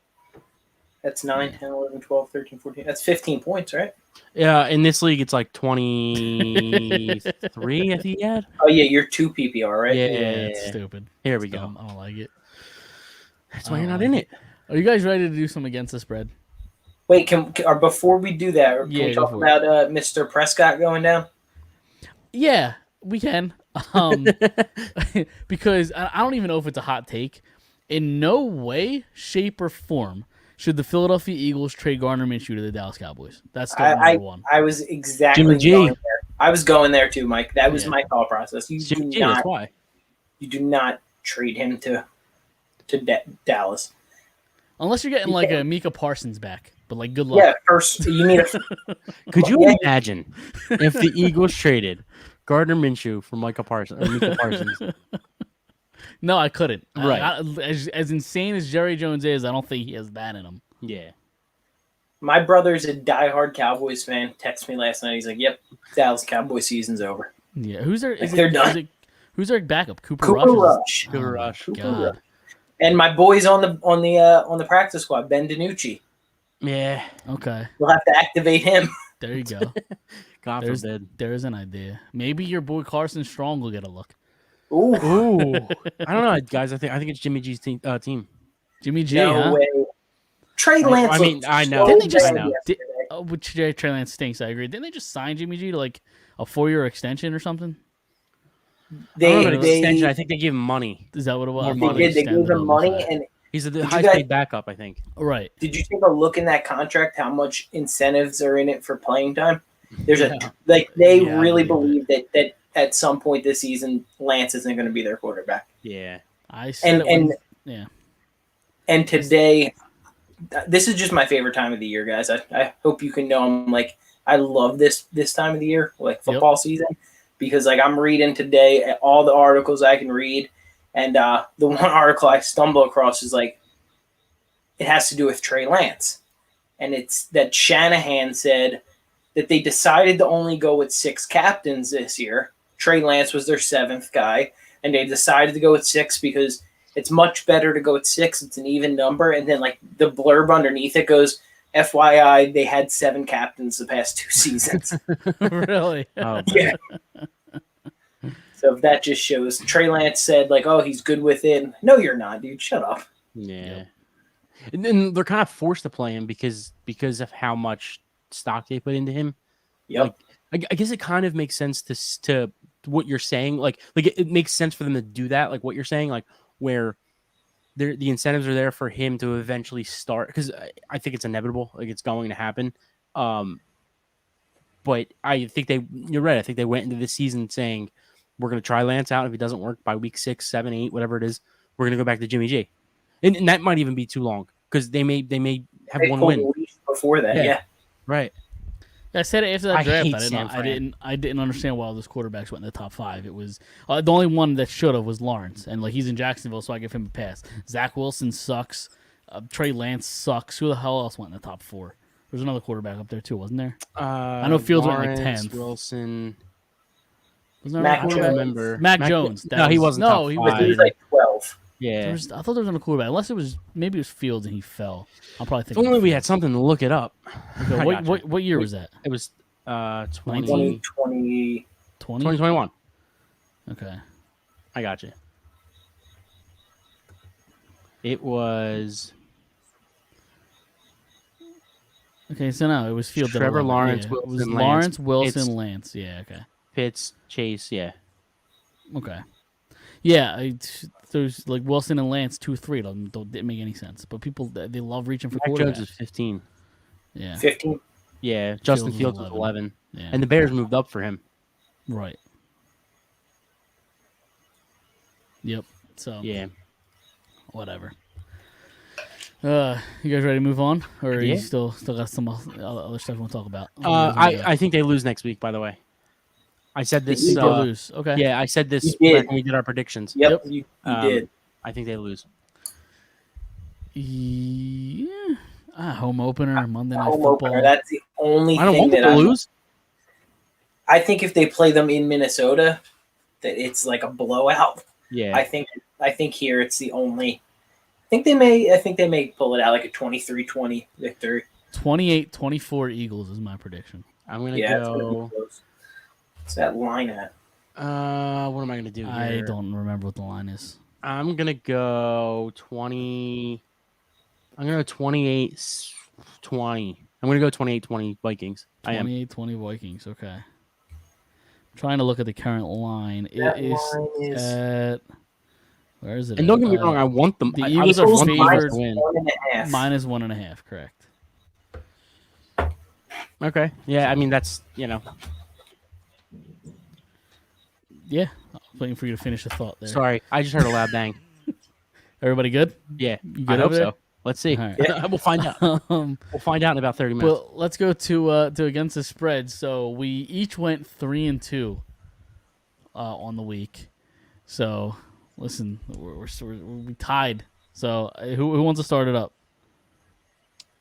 That's 9, 10, 11, 12, 13, 14. That's 15 points, right? Yeah, in this league, it's like 23, I think he had. Oh, yeah, you're 2 PPR, right? Yeah, it's stupid. Here we go. go. I don't like it. That's why you're not in it. Are you guys ready to do some against the spread? Wait, before we do that, can we talk about Mr. Prescott going down? Yeah, we can. Because I don't even know if it's a hot take. In no way, shape, or form should the Philadelphia Eagles trade Gardner Minshew to the Dallas Cowboys. That's still number one. I was exactly Jimmy G. going there. I was going there too, Mike. That was my thought process. You do not trade him to Dallas. Unless you're getting like a Micah Parsons back. But like, good luck. Yeah, first you need a. Could you imagine if the Eagles traded Gardner Minshew for Micah Parsons? No, I couldn't. Right. As insane as Jerry Jones is, I don't think he has that in him. Yeah. My brother's a diehard Cowboys fan. Texted me last night. He's like, "Yep, Dallas Cowboys season's over." Yeah. Who's their? They're done. Who's their backup? Cooper Rush. Cooper Rush. God. And my boy's on the practice squad, Ben DiNucci. Yeah. Okay. We'll have to activate him. There you go. God forbid. There's an idea. Maybe your boy Carson Strong will get a look. Ooh. I don't know, guys. I think it's Jimmy G's team. Jimmy G. No way. Trey Lance. I mean, I know. Didn't they just? I know. Which Trey Lance stinks. I agree. Didn't they just sign Jimmy G to like a 4-year extension or something? Extension. I think they gave him money. Is that what it was? They gave him money, and he's the highest paid backup, I think. Right. Did you take a look in that contract? How much incentives are in it for playing time? There's they really believe that at some point this season, Lance isn't going to be their quarterback. Yeah, and today, this is just my favorite time of the year, guys. I hope you can know I'm like I love this time of the year, like football season, because like I'm reading today all the articles I can read, and the one article I stumble across is like it has to do with Trey Lance, and it's that Shanahan said that they decided to only go with 6 captains this year. Trey Lance was their 7th guy, and they decided to go with 6 because it's much better to go with 6. It's an even number. And then, like, the blurb underneath it goes, FYI, they had 7 captains the past 2 seasons. Really? Oh, yeah. So if that just shows Trey Lance said like, "Oh, he's good within." No, you're not, dude. Shut up. Yeah. And then they're kind of forced to play him because of how much stock they put into him. Yep. Like, I guess it kind of makes sense to what you're saying. Like it makes sense for them to do that. Like what you're saying, like where the incentives are there for him to eventually start, because I think it's inevitable. Like it's going to happen. But I think you're right. I think they went into this season saying we're going to try Lance out. If it doesn't work by week 6, 7, 8, whatever it is, we're going to go back to Jimmy G. And that might even be too long because they may have They one pulled win a leaf before that. Yeah. Yeah. Right. I said it after that I draft. hate I San Fran. didn't understand why all those quarterbacks went in the top 5. It was the only one that should have was Lawrence, and like he's in Jacksonville, so I give him a pass. Zach Wilson sucks. Trey Lance sucks. Who the hell else went in the top 4? There's another quarterback up there too, wasn't there? I know Fields went like Lawrence, 10th. Wilson. Wasn't there Mac a I don't quarterback? remember. Mac Jones. No, he wasn't. No, top he five. was. He was like 12. Yeah. I thought there was a quarterback, unless it was maybe it was Fields and he fell. I'm probably If thinking. only we had something to look it up. Okay, I gotcha. what year was that? It was 2020. 20? 2021. Okay. I got you. It was Okay, so no, it was Fields. at Trevor 11. Lawrence, Yeah, Wilson, it was Lance. Lawrence, Wilson, It's- Lance. Yeah, okay. Pitts, Chase. Yeah. Okay. Yeah, there's like Wilson and Lance, 2, 3 of them didn't make any sense. But people they love reaching for Mac Jones quarterbacks. is 15. Yeah, 15. Yeah. Justin was Fields was 11. 11. yeah, And the Bears moved up for him. right. Yep. So Yeah. whatever. You guys ready to move on, or Yeah. you still got some other stuff you want to talk about? I think they lose next week, by the way. I said this. They lose. Okay. Yeah, I said this You did. when we did our predictions. Yep, Yep. you Um, did. I think they lose. Yeah. Home opener, Monday Night Home Football. opener. That's the only I don't thing want them that to I lose. I think if they play them in Minnesota, that it's like a blowout. Yeah. I think here it's the only. I think they may pull it out like a 23-20 victory. 28-24 Eagles is my prediction. I'm going to Yeah, it's gonna be go. close. What's that line at? What am I going to do here? I don't remember what the line is. I'm going to go 20. I'm going to go 28-20. I'm going to go 28-20 Vikings. I am. 28-20 Vikings. Okay. I'm trying to look at the current line. That It is line is at. Where is it? And don't at? get me wrong, I want them. the I Eagles are want the Vikings favored to win. minus 1.5. Correct. Okay. Yeah, I mean, that's, Yeah. I was waiting for you to finish the thought there. sorry. I just heard a loud bang. Everybody good? Yeah, You I good hope over there? so. Let's see. All right. We'll find out. We'll find out in about 30 minutes. Well, let's go to against the spread. So we each went 3-2 on the week. So listen, we tied. So who wants to start it up?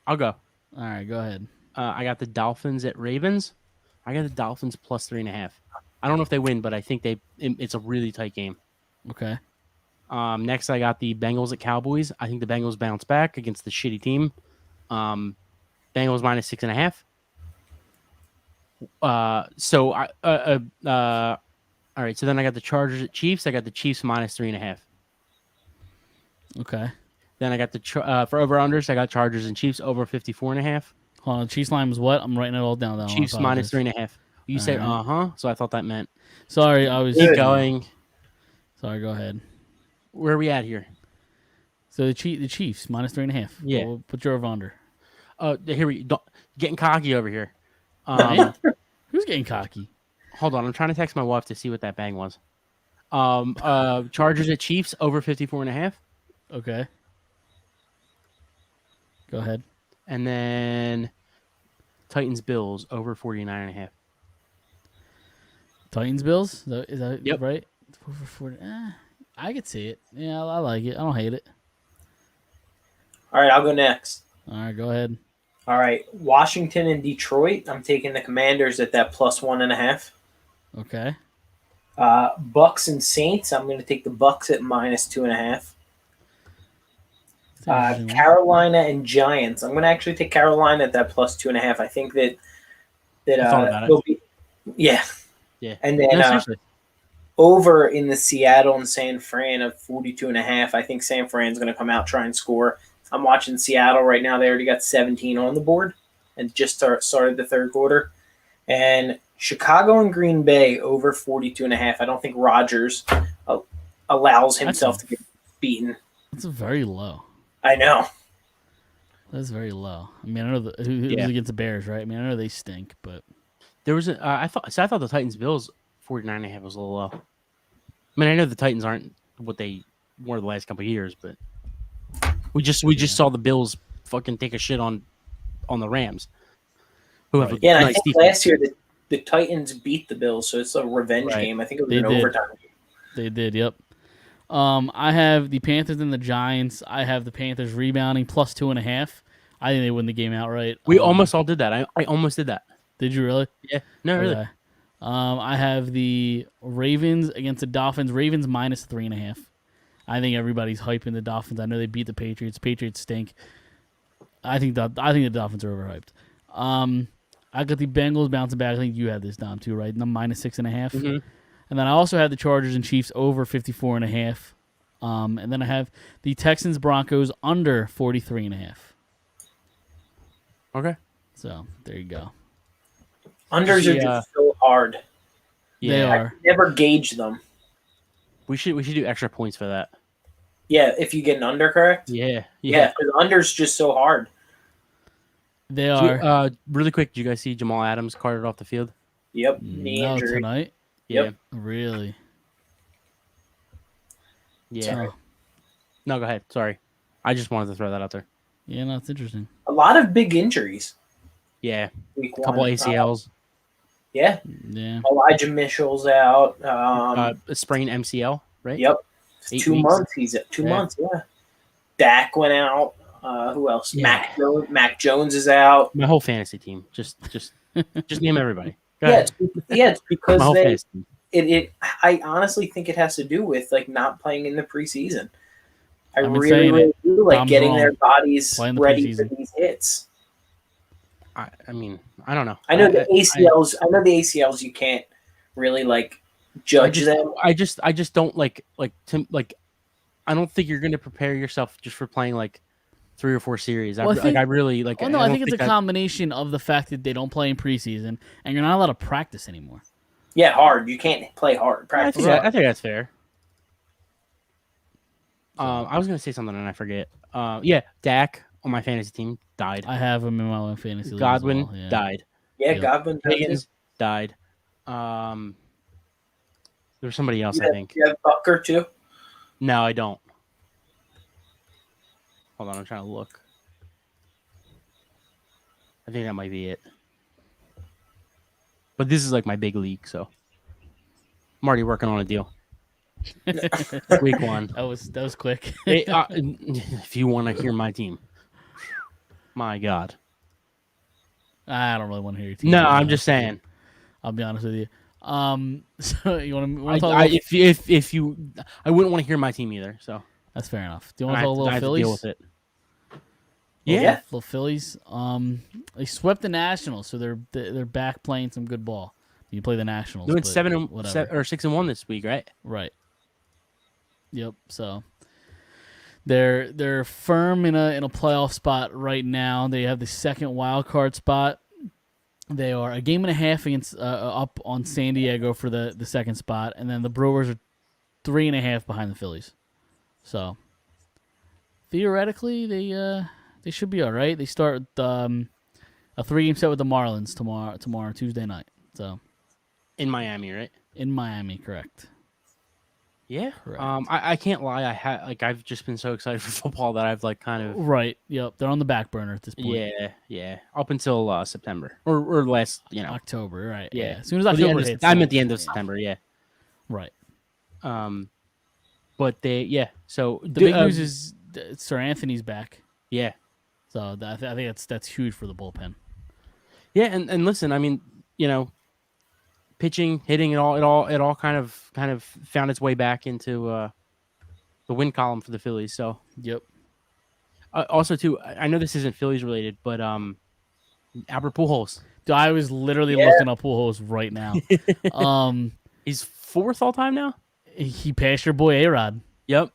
I'll go. All right, go ahead. I got the Dolphins at Ravens. I got the Dolphins plus 3.5. I don't know if they win, but I think it's a really tight game. Okay. Next, I got the Bengals at Cowboys. I think the Bengals bounce back against the shitty team. Bengals minus 6.5. All right. So then I got the Chargers at Chiefs. I got the Chiefs minus 3.5. Okay. Then I got the for over unders. I got Chargers and Chiefs over 54.5. Hold on. Chiefs line was what? I'm writing it all down. Now. Chiefs minus 3.5. You said Alright. So I thought that meant Sorry, I was keep going. Sorry, go ahead. Where are we at here? So the Chiefs minus 3.5. Yeah. We'll put your over under. Here we go. Getting cocky over here. Who's getting cocky? Hold on, I'm trying to text my wife to see what that bang was. Chargers at Chiefs over 54.5. Okay. Go ahead. And then Titans Bills over 49.5. Titans Bills? Is that Yep. right? Over 40. I could see it. Yeah, I like it. I don't hate it. All right, I'll go next. All right, go ahead. All right, Washington and Detroit. I'm taking the Commanders at that plus 1.5. Okay. Bucks and Saints. I'm going to take the Bucks at minus 2.5. That's an interesting one. Carolina and Giants. I'm going to actually take Carolina at that plus 2.5. I think that I thought about it. they'll be, yeah. Yeah. And then No, seriously. over in the Seattle and San Fran of 42.5. I think San Fran's going to come out, try and score. I'm watching Seattle right now. They already got 17 on the board and just started the third quarter. And Chicago and Green Bay over 42.5. I don't think Rodgers allows himself to get beaten. That's very low. I know. That's very low. I mean, I know it was against the Bears, right? I mean, I know they stink, but there was I thought the Titans Bills 49.5 was a little low. I mean, I know the Titans aren't what they were the last couple of years, but we just saw the Bills fucking take a shit on the Rams, who have a and nice I think defense. last year the Titans beat the Bills, so it's a revenge game. I think it was an overtime game. They did, yep. I have the Panthers and the Giants. I have the Panthers rebounding plus 2.5. I think they win the game outright. We almost all did that. I almost did that. Did you really? Yeah. No, really. Okay. I have the Ravens against the Dolphins. Ravens minus 3.5. I think everybody's hyping the Dolphins. I know they beat the Patriots. Patriots stink. I think the Dolphins are overhyped. I got the Bengals bouncing back. I think you had this, Dom, too, right? Minus 6.5. Mm-hmm. And then I also had the Chargers and Chiefs over 54.5. And then I have the Texans Broncos under 43.5. Okay. So there you go. Unders are just so hard. They Yeah. are. I never gauge them. We should do extra points for that. Yeah, if you get an under correct. Yeah. Yeah, because under's just so hard. They are. Really quick, did you guys see Jamal Adams carted off the field? Yep, knee No, injury. tonight. Yep. Really? Yeah. Sorry. No, go ahead. Sorry. I just wanted to throw that out there. Yeah, no, it's interesting. A lot of big injuries. Yeah. Week A couple one. ACLs. Yeah. Yeah. Elijah Mitchell's out. A sprained MCL, right? Yep. 8 2 weeks. months. He's at 2 Yeah. months. Yeah. Dak went out. Who else? Yeah. Mac Jones is out. My whole fantasy team. Just name everybody. Go Yeah, ahead. it's because My whole they. fantasy team. I honestly think it has to do with like not playing in the preseason. I've been really saying it. do like Tom's getting wrong. their bodies Play in the ready for preseason. these hits. I mean, I don't know. I know the ACLs. I know the ACLs. You can't really like judge them. I just don't like. I don't think you're going to prepare yourself just for playing like 3 or 4 series. Well, I really like. Well, no, I don't think it's a combination of the fact that they don't play in preseason and you're not allowed to practice anymore. Yeah, hard. You can't play hard. Practice. I think that's fair. I was going to say something and I forget. Yeah, Dak on my fantasy team died. I have him in my own fantasy league. Godwin as well, yeah. died. Yeah, Yeah. Godwin. Higgins died. There was somebody else, I think. You have Bucker too. No, I don't. Hold on, I'm trying to look. I think that might be it. But this is like my big league, so I'm already working on a deal. Week 1. That was quick. Hey, if you want to hear my team, my God. I don't really want to hear your team. No, I'm just saying. I'll be honest with you. So you want to talk? If you, I wouldn't want to hear my team either. So That's fair enough. Do you want I to have talk a to- I little have to Phillies? deal with it. Yeah. Yeah. Little Phillies. They swept the Nationals, so they're back playing some good ball. You play the Nationals. Doing but 6-1 this week, right? Right. Yep. So they're firm in a playoff spot right now. They have the second wild card spot. They are a game and a half against up on San Diego for the second spot, and then the Brewers are 3.5 behind the Phillies. So theoretically, they should be all right. They start with, a 3-game set with the Marlins tomorrow Tuesday night. So In Miami, right? in Miami, correct. Yeah. Correct. I can't lie. I've just been so excited for football that I've like kind of Right. Yep. They're on the back burner at this point. yeah up until September or last October. Right. Yeah. As soon as Or the end October of- hits, I'm at the end of September. Yeah. Right. But So The big news is Sir Anthony's back. yeah. So I think that's huge for the bullpen. Yeah, and listen, I mean, pitching, hitting, it all kind of found its way back into the win column for the Phillies. So Yep. also too, I know this isn't Phillies related, but Albert Pujols, I was literally looking up Pujols right now. he's 4th all time now. He passed your boy A-Rod. Yep.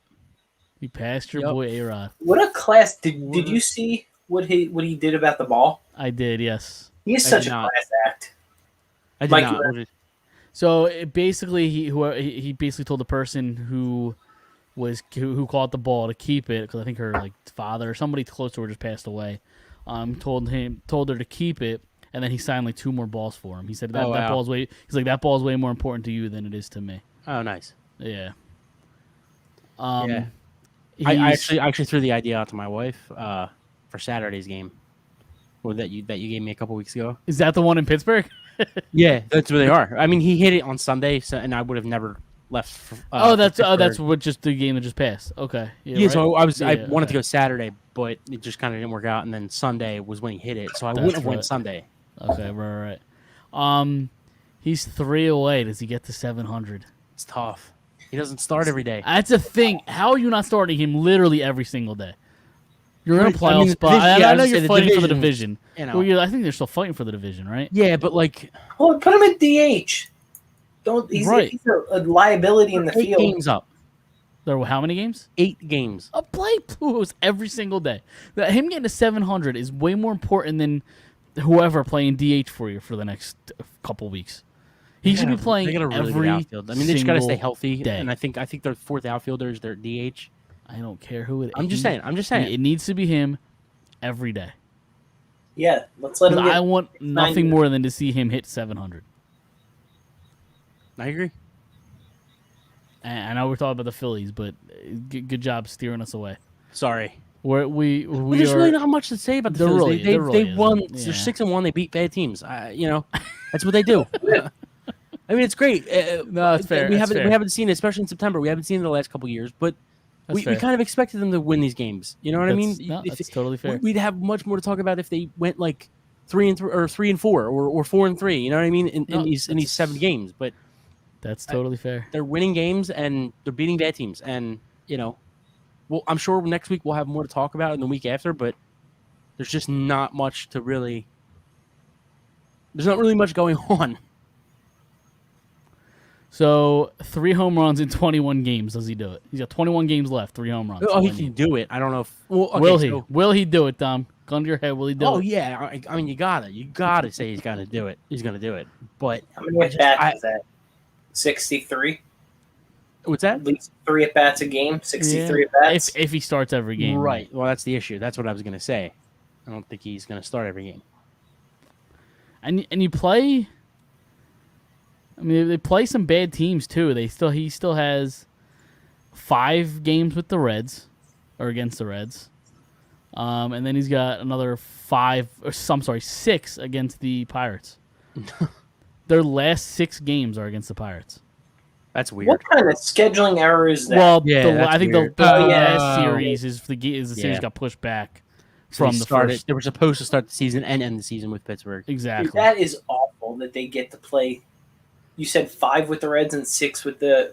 He passed your boy A-Rod. What a class! Did you see what he did about the ball? I did, yes. He's I such did a not. class act. I did Mike, not. you- So basically, he basically told the person who caught the ball to keep it, because I think her like father or somebody close to her just passed away. Told her to keep it, and then he signed like 2 more balls for him. He said that Oh, wow. ball's way. He's like, that ball's way more important to you than it is to me. Oh, nice. Yeah. Yeah. I actually threw the idea out to my wife for Saturday's game, or that you gave me a couple weeks ago. Is that the one in Pittsburgh? Yeah, that's where they are. I mean, he hit it on Sunday, and I would have never left. For that's what just the game that just passed. Okay. Yeah, right? so I Yeah, wanted to okay. go Saturday, but it just kind of didn't work out. And then Sunday was when he hit it, so I That's wouldn't have right. went Sunday. Okay, right. He's 3 away. Does he get to 700? It's tough. He doesn't start every day. That's a thing. How are you not starting him literally every single day? You're in a I playoff mean, the spot. division- yeah, I I know was you're gonna say, the fighting for the division, division. you know. Well, I think they're still fighting for the division, right? Yeah, but like Well, put him at DH. Don't. He's a liability in the 8 field. games up. There were how many games? 8 games. A play Blues every single day. Him getting to 700 is way more important than whoever playing DH for you for the next couple weeks. He should be playing They got a really every good outfield. I mean, they just got to stay single healthy. day. And I think their 4th outfielders, their DH. I don't care who it is. I'm just saying. It needs to be him every day. Yeah, let's let him. 'Cause Get I want 90. nothing more than to see him hit 700. I agree. And I know we're talking about the Phillies, but good job steering us away. Sorry. We There's are. really not much to say about the There Phillies. really- there really they won. isn't. They're Yeah. 6-1. They beat bad teams. That's what they do. I mean, it's great. No, it's fair. We That's fair. haven't seen it, especially in September. We haven't seen it the last couple of years, but That's we fair. kind of expected them to win these games. You know what I mean? No, If that's totally fair. We'd have much more to talk about if they went like 3-3 or 3-4 or 4-3. You know what I mean? In No, these that's- 7 games, but That's totally fair. they're winning games and they're beating bad teams. And well, I'm sure next week we'll have more to talk about in the week after. But there's just not much to really. There's not really much going on. So 3 home runs in 21 games. Does he do it? He's got 21 games left. 3 home runs. Oh, he can do it. I don't know if. Well, okay, Will he? so- Will he do it, Dom? Gun to your head. Will he do Oh it? yeah, I mean you gotta say he's gonna do it. He's gonna do it. But How many at bats is that? 63. what's that? At least 3 at bats a game. 63 at bats. If he starts every game, Right. Well, that's the issue. That's what I was gonna say. I don't think he's gonna start every game. And you play. I mean, they play some bad teams too. He still has 5 games with the Reds, or against the Reds, and then he's got another 6 against the Pirates. Their last 6 games are against the Pirates. That's weird. What kind of scheduling error is that? Well, Yeah, that's I think weird. the last Oh. series is the series Yeah. got pushed back So from they the started. first. They were supposed to start the season and end the season with Pittsburgh. Exactly. That is awful that they get to play. You said 5 with the Reds and 6 with the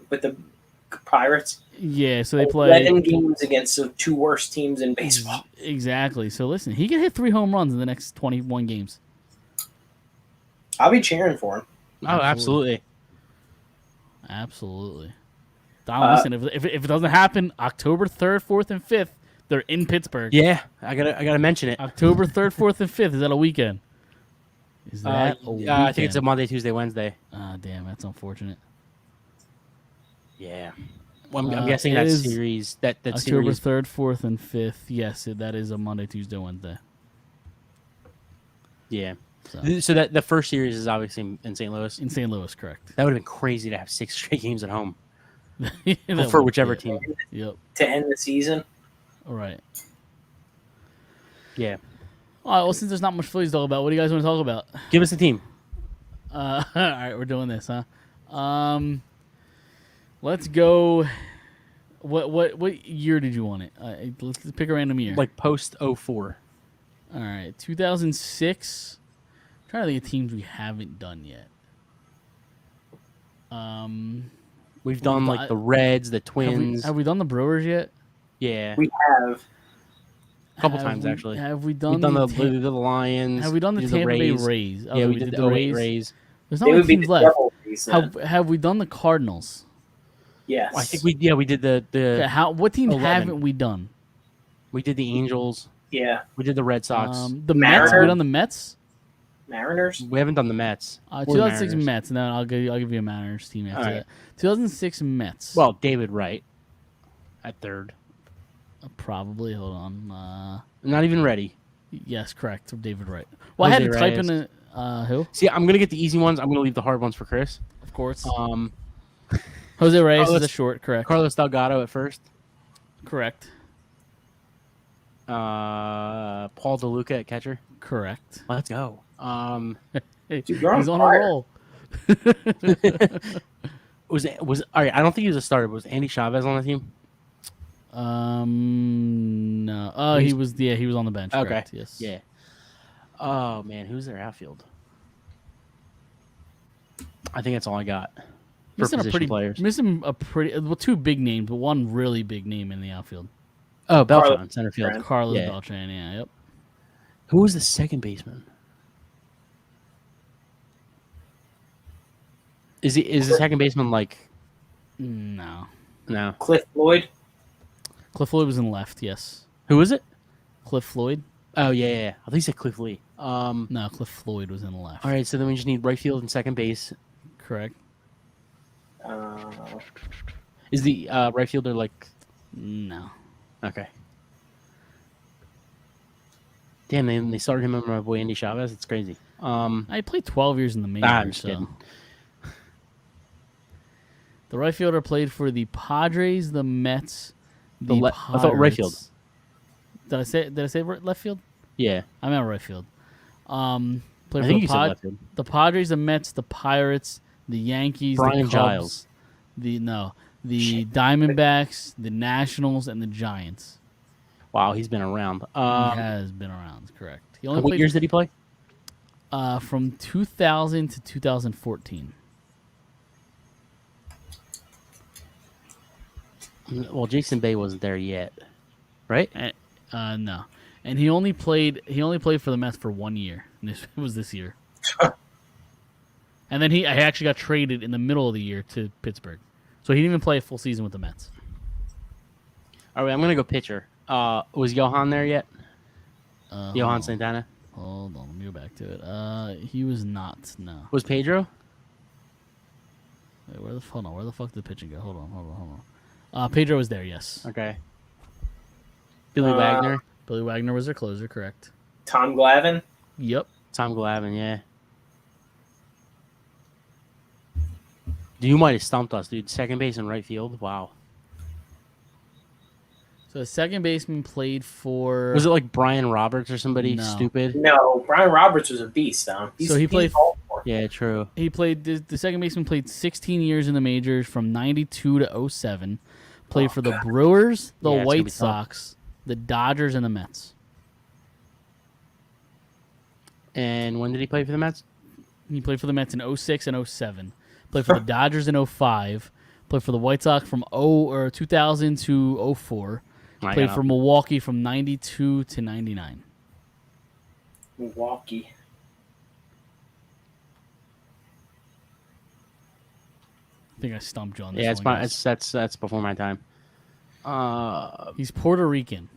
Pirates. Yeah, so they play 11 games against the 2 worst teams in baseball. Exactly. So listen, he can hit 3 home runs in the next 21 games. I'll be cheering for him. Oh, absolutely. Absolutely. Don, listen, if it doesn't happen, October 3rd, 4th, and 5th, they're in Pittsburgh. Yeah, I gotta mention it. October 3rd, 4th, and 5th. Is that a weekend? Is that a weekend? I think it's a Monday, Tuesday, Wednesday. Ah, damn, that's unfortunate. Yeah. Well, I'm Uh, guessing it that is series that October series. 3rd, 4th, and 5th. Yes, that is a Monday, Tuesday, Wednesday. Yeah. So, So that the first series is obviously in St. Louis. in St. Louis, correct. That would have been crazy to have 6 straight games at home That for would- whichever yeah. team. Yep. To end the season. All right. Yeah. All right. Well, since there's not much Phillies to talk about, what do you guys want to talk about? Give us a team. All right, we're doing this, huh? Let's go. What year did you want it? Let's pick a random year. Like post 04. All right, 2006. I'm trying to think of teams we haven't done yet. We've done like the Reds, the Twins. Have we done the Brewers yet? Yeah. We have. A couple Have times we- actually. Have we done We've done the the Lions. Have we done the we did Tampa Bay Rays. Rays? Oh, Yeah, we did the the 08 Rays. There's They not many would be teams the left. Devil Rays. Phillies. Then. Have we done the Cardinals? Yes. I think we did the Okay, what team 11. haven't we done? we did the Angels. Yeah. We did the Red Sox. The Mets. Have we Mariners? done the Mets? Mariners. We haven't done the Mets. Or the 2006 Mariners. Mets, and then I'll give you a Mariners team after All right. that. 2006 Mets. Well, David Wright at third. Probably. Hold on. Not even ready. Yes, correct. David Wright. Well, I had to Jose type Reyes. in who? See, I'm gonna get the easy ones. I'm gonna leave the hard ones for Chris. Of course. Um, Jose Reyes is Carlos- a short. Correct. Carlos Delgado at first. Correct. Paul DeLuca at catcher. Correct. Let's go. Hey, Dude, you're on he's on fire. a roll. Was all right? I don't think he was a starter. But was Andy Chavez on the team? No. Oh, he was. Yeah, he was on the bench. Okay. Correct. Yes. Yeah. Oh man, who's their outfield? I think that's all I got for Missing position players. Missing a pretty. Well, two big names, but one really big name in the outfield. Oh, Beltran, Carlos center field. Beltran. Carlos Yeah. Beltran. Yeah. Yep. Who was the second baseman? Is the second baseman like No. no? Cliff Floyd. Cliff Floyd was in left. Yes. Who was it? Cliff Floyd. Oh yeah. I think he said Cliff Lee. No, Cliff Floyd was in left. All right, so then we just need right field and second base. Correct. Is the right fielder like No. okay? Damn, they started him over my boy Andy Chavez. It's crazy. I played 12 years in the majors. I'm just so. kidding. The right fielder played for the Padres, the Mets, the I thought right field. Pirates. Did I say left field? Yeah, I meant right field. Played I for think you the, said left field. the Padres, the Mets, the Pirates, the Yankees, Brian the Cubs, Giles. the Diamondbacks, the Nationals, and the Giants. Wow, he's been around. He has been around, correct. He only What played years did he play? from 2000 to 2014. Well, Jason Bay wasn't there yet, right? No, and he only played for the Mets for 1 year. And it was this year. And then I actually got traded in the middle of the year to Pittsburgh, so he didn't even play a full season with the Mets. All right, I'm gonna go pitcher. Was Johan there yet? Johan Santana. Hold on, let me go back to it. He was not. No. Was Pedro? Wait, where the fuck did the pitching go? Hold on. Pedro was there. Yes. Okay. Billy Wagner. Billy Wagner was their closer. Correct. Tom Glavine. Yep. Tom Glavine, yeah. Dude, you might have stumped us, dude. Second base and right field. Wow. So the second baseman played for. Was it like Brian Roberts or somebody No. stupid? No, Brian Roberts was a beast, though. So he played- Baltimore. Yeah, true. He played the second baseman played 16 years in the majors from 92 to 07. Played for the Brewers, the Yeah, it's gonna be White tough. Sox, the Dodgers, and the Mets. And when did he play for the Mets? He played for the Mets in 06 and 07. Played for the Dodgers in 05. Played for the White Sox from 2000 to 04. Played for Milwaukee from 92 to 99. Milwaukee. I think I stumped you on this Yeah, one. that's before my time. He's Puerto Rican.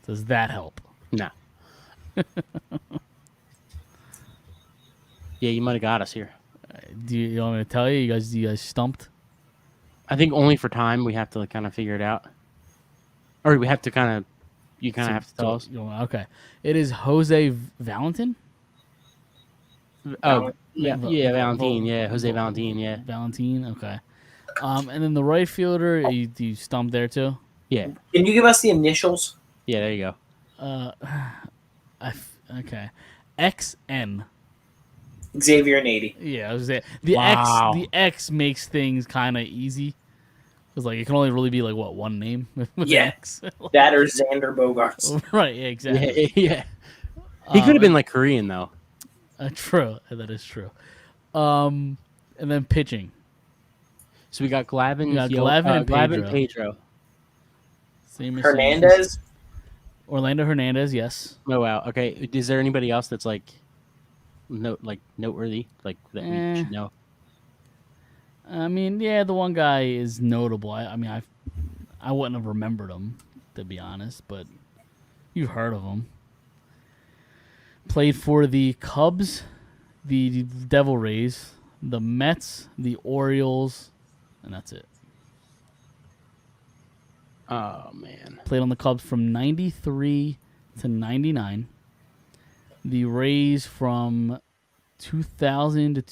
Does that help? No. Yeah, you might have got us here. Do you want me to tell you? You guys stumped? I think only for time we have to kind of figure it out, or we have to kind of. You kind of have to tell us. Okay. It is Jose Valentin. Oh, yeah, Valentin, yeah, Jose Valentin, yeah, Valentin. Okay. And then the right fielder, you stumped there too. yeah, Can you give us the initials? yeah. There you go. Okay. XN. Xavier Nady. Yeah, I was there. The Wow. X. The X makes things kind of easy. Because like it can only really be like what, one name with Yeah. X. That or Xander Bogaerts. Right. Yeah. Exactly. Yeah. He could have been like Korean though. True. That is true. And then pitching. So we got Glavine, We got Glavine and Glavine, Pedro. Pedro. Same as Hernandez. Orlando Hernandez. Yes. Oh wow. Okay. Is there anybody else that's like noteworthy, like that we should know? I mean, yeah, the one guy is notable. I mean, I wouldn't have remembered him, to be honest, but you've heard of him. Played for the Cubs, the Devil Rays, the Mets, the Orioles, and that's it. Oh man. Played on the Cubs from 93 to 99. The Rays from 2000 to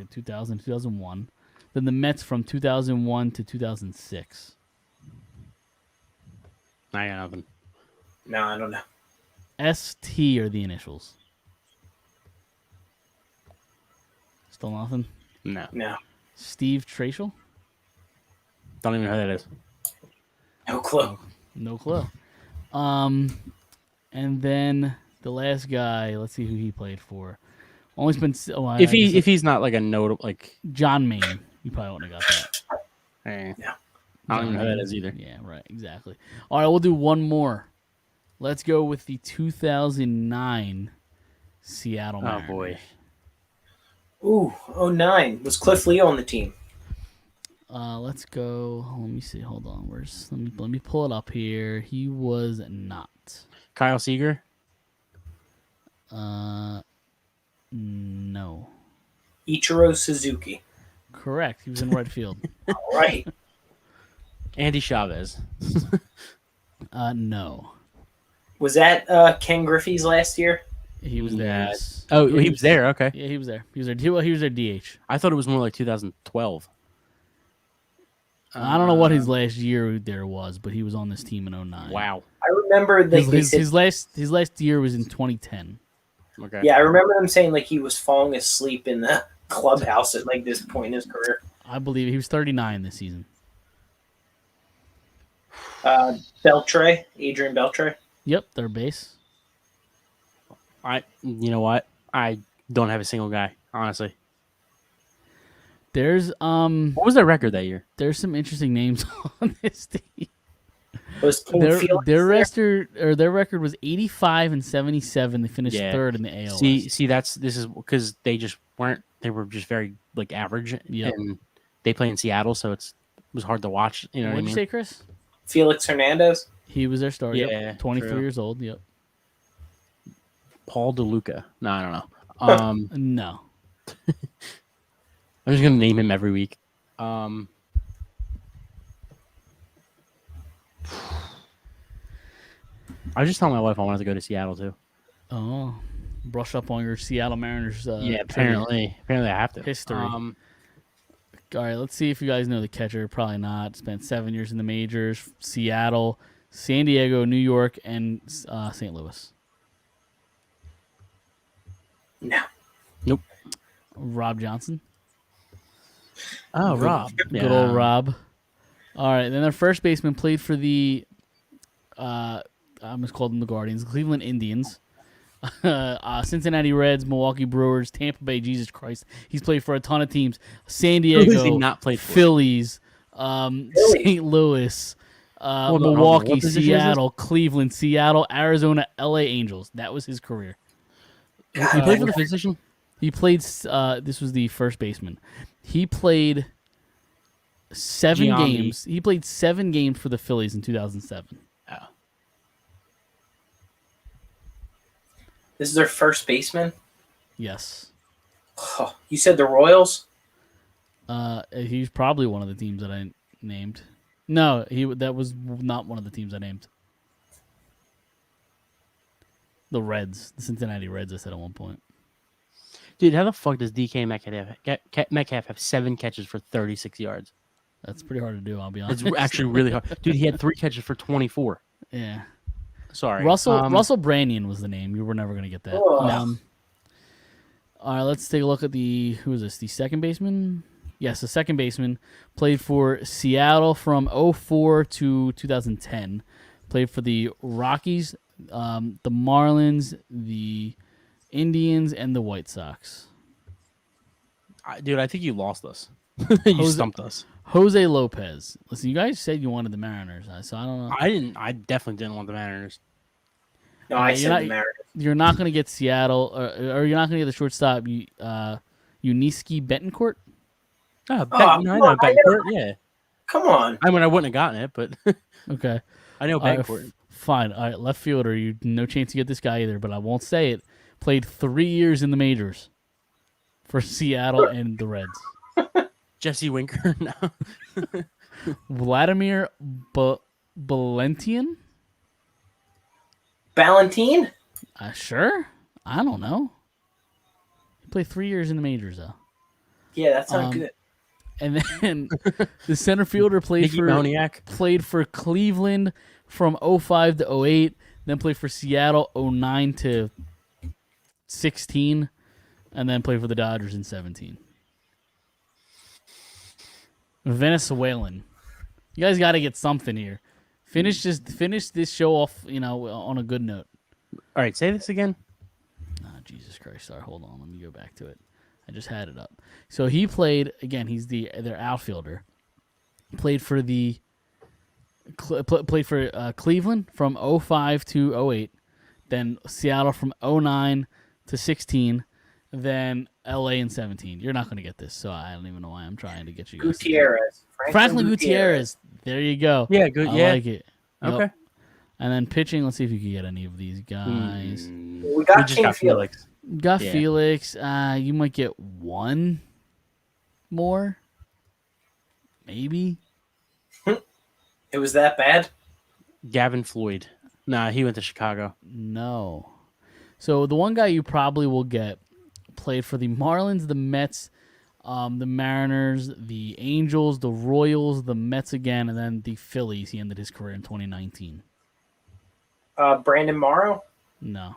2001. Then the Mets from 2001 to 2006. I got nothing. No, I don't know. ST are the initials. Still nothing. No. No. Steve Trachel? Don't even know who that is. No clue. No clue. And then the last guy, let's see who he played for. Only been If he's not like a notable like John Maine, you probably wouldn't have got that. Yeah. I don't even know who that is either. Yeah, right, exactly. All right, we'll do one more. Let's go with the 2009 Seattle Oh Mariners. boy. Ooh, 09. Was Cliff Leo on the team? Let's go. Let me see. Hold on. Let me pull it up here. He was not. Kyle Seager? No. Ichiro Suzuki. Correct. He was in right field. All right. Andy Chavez. No. Was that Ken Griffey's last year? He was there. Yes. Oh, he was there. Okay. Yeah, he was there. He was there. He was their DH. I thought it was more like 2012. I don't know what his last year there was, but he was on this team in 09. Wow. I remember His last year was in 2010. Okay. Yeah, I remember them saying like he was falling asleep in the clubhouse at like this point in his career. I believe he was 39 this season. Beltre, Adrian Beltre. Yep, their base. You know what? I don't have a single guy, honestly. There's What was their record that year? there's some interesting names on this team. Was King Felix Their there? record was 85 and 77. They finished third in the AL. See, this is because they just weren't. They were just very like average. Yep. And they play in Seattle, so it was hard to watch. You know What what I did mean? you say, Chris? Felix Hernandez. He was their starter. Yeah, Yep. 23 true. years old. Yep. Paul DeLuca. No, I don't know. No. I'm just gonna name him every week. I was just telling my wife I wanted to go to Seattle too. Oh, brush up on your Seattle Mariners. Apparently I have to. History. All right, let's see if you guys know the catcher. Probably not. Spent 7 years in the majors. Seattle, San Diego, New York, and St. Louis. No. Nope. Rob Johnson. Oh, Rob. Good old Rob. All right, then their first baseman played for the I almost called them the Guardians, Cleveland Indians, Cincinnati Reds, Milwaukee Brewers, Tampa Bay. Jesus Christ, he's played for a ton of teams. San Who has he Diego, not played for? Phillies, St. Louis, on, Milwaukee, what position is Seattle, Cleveland, Seattle, Arizona, LA Angels. That was his career. He played for the position? He played. This was the first baseman. He played 7 Giambi. games. He played 7 games for the Phillies in 2007. Oh. This is their first baseman. Yes. Oh, you said the Royals. He's probably one of the teams that I named. No, that was not one of the teams I named. The Reds, the Cincinnati Reds. I said at one point. Dude, how the fuck does DK Metcalf have 7 catches for 36 yards? That's pretty hard to do. I'll be honest. It's actually really hard. Dude, he had 3 catches for 24. Yeah. Sorry. Russell Branyan was the name. You were never going to get that. Oh. All right, let's take a look at who is this? The second baseman? Yes, the second baseman. Played for Seattle from 2004 to 2010. Played for the Rockies, the Marlins, the Indians, and the White Sox. Dude, I think you lost us. You stumped us. Jose Lopez. Listen, you guys said you wanted the Mariners, so I don't know. I definitely didn't want the Mariners. No, I you're said not- the Mariners. You're not going to get Seattle, or you're not going to get the shortstop, Uniski Betancourt. Oh, come I know on, Betancourt. Yeah. Come on. I mean, I wouldn't have gotten it, but Okay. I know All right, Betancourt. fine. All right, left fielder. You no chance to get this guy either, but I won't say it. Played 3 years in the majors for Seattle and the Reds. Jesse Winker. No. Vladimir Balentian? Ballantine? Sure. I don't know. He played 3 years in the majors, though. Yeah, that sounds good. And then the center fielder played Nicky for Moniak. played for Cleveland from 05 to 08, then played for Seattle 09 to 16, and then played for the Dodgers in 17. Venezuelan. You guys got to get something here. Finish this show off, on a good note. All right, say this again. Oh, Jesus Christ. Sorry, hold on. Let me go back to it. I just had it up. So he played, again, he's their outfielder. Played for Cleveland from 05 to 08. Then Seattle from 09 to 16. Then LA in 17. You're not going to get this, so I don't even know why I'm trying to get you guys. Gutierrez. Franklin Gutierrez. There you go. Yeah, good. I Yeah. like it. Yep. Okay. And then pitching, let's see if you can get any of these guys. We got just King got Felix. Got Yeah. Felix. You might get one more. Maybe. It was that bad? Gavin Floyd. Nah, he went to Chicago. No. So the one guy you probably will get played for the Marlins, the Mets, the Mariners, the Angels, the Royals, the Mets again, and then the Phillies. He ended his career in 2019. Brandon Morrow? No.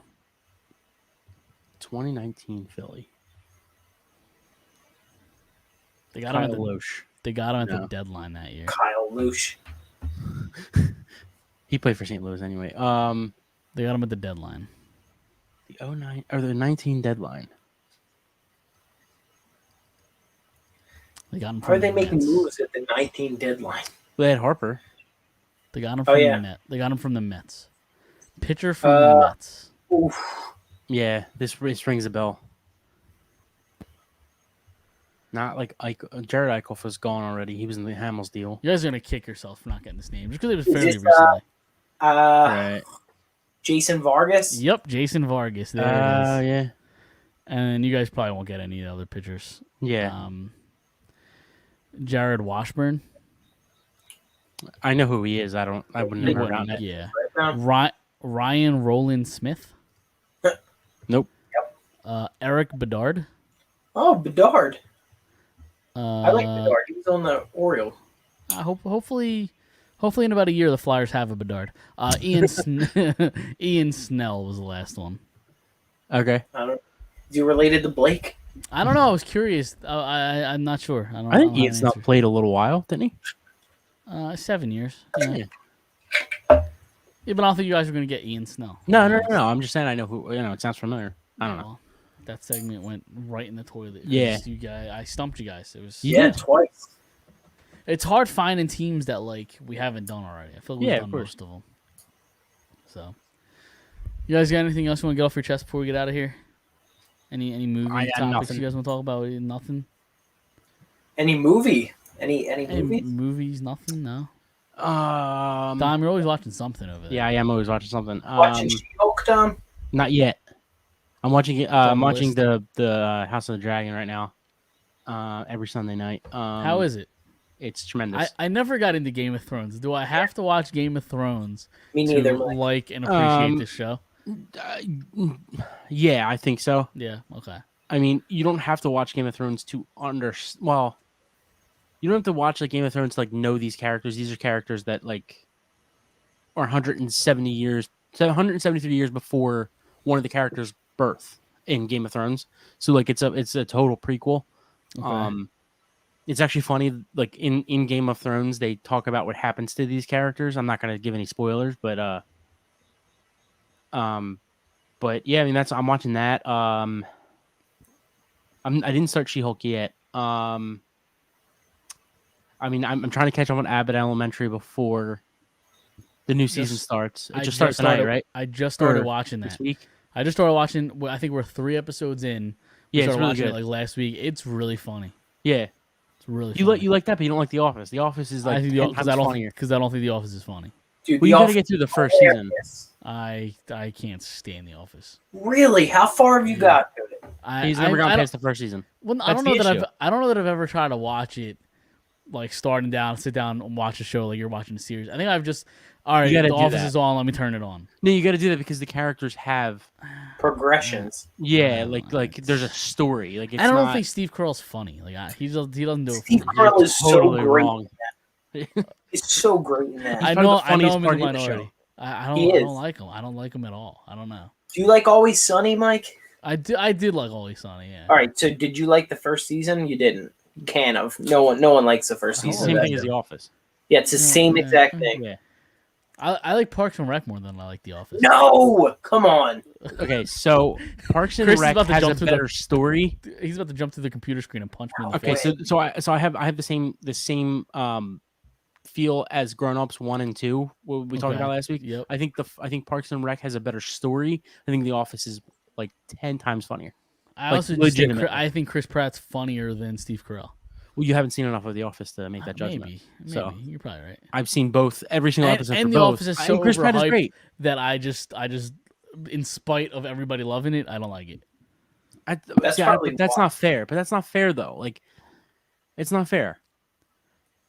2019 Philly. They got Kyle him at the Loesch. They got him at the No. deadline that year. Kyle Loosh. He played for St. Louis anyway. They got him at the deadline. The 09 or the 19 deadline. They got him How from are they the making Mets. moves at the 19 deadline? They had Harper. They got him Oh, from yeah. the Mets. They got him from the Mets. Pitcher from the Mets. Oof. Yeah, this rings a bell. Not like Jared Eichhoff was gone already. He was in the Hamels deal. You guys are gonna kick yourself for not getting this name just because it was Is fairly this, recently. Right. Jason Vargas? Yep, Jason Vargas. There it is. Yeah. And you guys probably won't get any other pitchers. Yeah. Jared Washburn. I know who he is. I would You never wouldn't, gotten it. yeah. Right Ryan Roland Smith. Nope. Eric Bedard. Oh, Bedard. I like Uh, Bedard. He was on the Orioles. hopefully in about a year the Flyers have a Bedard. Ian Snell was the last one. Okay. I don't know. Is he related to Blake? I don't know. I was curious. I'm not sure. I don't. I think don't have Ian an Snell answer. played a little while, didn't he? 7 years. Yeah. Yeah. Yeah, but I don't think you guys are going to get Ian Snell. No. I'm just saying I know who. It sounds familiar. I don't know. Well, that segment went right in the toilet. Yeah. You guys, I stumped you guys. It was. You Yeah, did. twice. It's hard finding teams that we haven't done already. I feel like we've Yeah, of done course. most of them. So, you guys got anything else you want to get off your chest before we get out of here? Any movie I got topics nothing. you guys want to talk about? Nothing. Any movie? Any Any movies? movies? Nothing. No. Um. Dom, you're always watching something over there. Yeah, I am always watching something. Watching She-Hulk, Tom? Not yet. I'm watching it. on I'm the watching list. the House of the Dragon right now. Every Sunday night. How is it? It's tremendous. I never got into Game of Thrones. Do I have to watch Game of Thrones Me neither. to Mike. like and appreciate Um, this show? Yeah, I think so. Yeah. Okay. I mean, you don't have to watch Game of Thrones to well, you don't have to watch Game of Thrones to know these characters. These are characters that are 173 years before one of the characters' birth in Game of Thrones. So it's a total prequel. Okay. It's actually funny. In Game of Thrones, they talk about what happens to these characters. I'm not going to give any spoilers, but yeah, I mean I'm watching that. I didn't start She-Hulk yet. I mean, I'm trying to catch up on Abbott Elementary before the new season starts. It just starts tonight, right? I just started Or watching This that. week. I just started watching. I think we're 3 episodes in. We Yeah, it's started really watching good. it like last week. It's really funny. Yeah, It's really you funny. like that, but you don't like The Office. The Office is like 10 times funnier. Because I don't think The Office is funny. Dude, Well, The you gotta Office get through the is first season. hilarious. I can't stand The Office. Really? How far have you got to it? He's never gone past the first season. Well, I That's don't know the that issue. I don't know that I've ever tried to watch it, like starting down, sit down and watch a show like you're watching a series. I think I've just all right. gotta The do Office that. is on. Let me turn it on. No, you got to do that because the characters have, Progressions. like there's a story. Like it's I don't not, think Steve Carell's funny. Like he doesn't do it. Steve For me. Carell is so totally great. wrong. He's so great in that. I probably know. the I know funniest him in part the of the show. minority. I He don't is. like him. I don't like him at all. I don't know. Do you like Always Sunny, Mike? I did like Always Sunny. Yeah. All right. So did you like the first season? You didn't. You can have. No one likes the first Oh, season. Same of thing that as show. The Office. Yeah, it's the same Yeah. exact thing. Yeah. I like Parks and Rec more than I like The Office. No, come on. Okay, so Parks and Chris is Rec about to has a jump through the- better story. He's about to jump through the computer screen and punch me in the Okay, face. so I have the same feel as Grown Ups 1 and 2. What we talked Okay. about last week. Yep. I think Parks and Rec has a better story. I think The Office is like 10 times funnier. I like, also just think legitimately. I think Chris Pratt's funnier than Steve Carell. Well, you haven't seen enough of The Office to make that judgment. Maybe. So- you're probably right. I've seen both, every single episode And for The both. Office is And so Chris Pratt is overhyped great. that I just, in spite of everybody loving it, I don't like it. That's Yeah, probably but that's why. not fair. But that's not fair though. Like, it's not fair.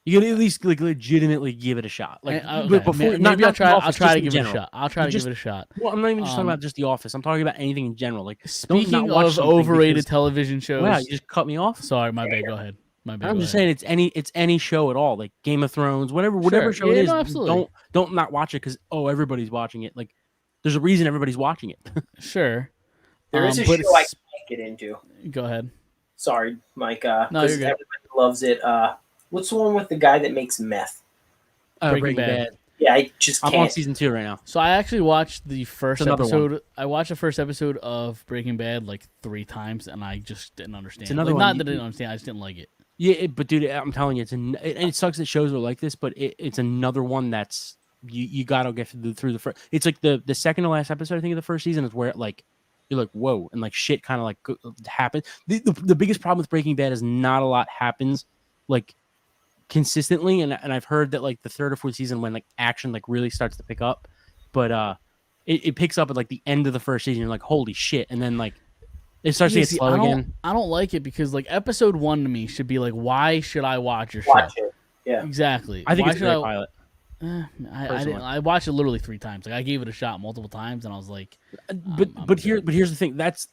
You gotta at least like legitimately give it a shot. Like, And, but before, maybe not I'll try. The I'll Office, try just to in give it a general. shot. I'll try to Just- give it a shot. Well, I'm not even just talking Um, about just The Office. I'm talking about anything in general. Like, Speaking not watch of something overrated because- television shows, wow, you just cut me off. sorry, my bad. Go ahead. My bad. I'm go just ahead. saying it's any show at all, like Game of Thrones, whatever Sure. show Yeah, it is. no, absolutely. Don't not watch it because everybody's watching it. Like, there's a reason everybody's watching it. Sure. There is a but show I it's- can't get into. Go ahead. Sorry, Mike. No, Because you're good. everybody loves it. What's the one with the guy that makes meth? Breaking Bad. Yeah, I just I'm can't. on season 2 right now. So I actually watched the first another episode. I watched the first episode of Breaking Bad like 3 times, and I just didn't understand. It's another Like, one not you- that I didn't understand. I just didn't like it. Yeah, but dude, I'm telling you, and it sucks that shows are like this, but it's another one that's you gotta get through the first. It's like the second to last episode, I think, of the first season is where like you're like whoa, and like shit kind of like happens. The biggest problem with Breaking Bad is not a lot happens like consistently, and I've heard that like the third or fourth season when like action like really starts to pick up, but it picks up at like the end of the first season. You're like holy shit, and then like it starts to Yeah, get see, slow again. I don't like it because like episode 1 to me should be like, why should I watch your Watch show? it. Yeah. Exactly. I think Why it's a should great pilot. I personally. didn't. I watched it literally 3 times. Like I gave it a shot multiple times, and I was like, But I'm but good. here's the thing. That's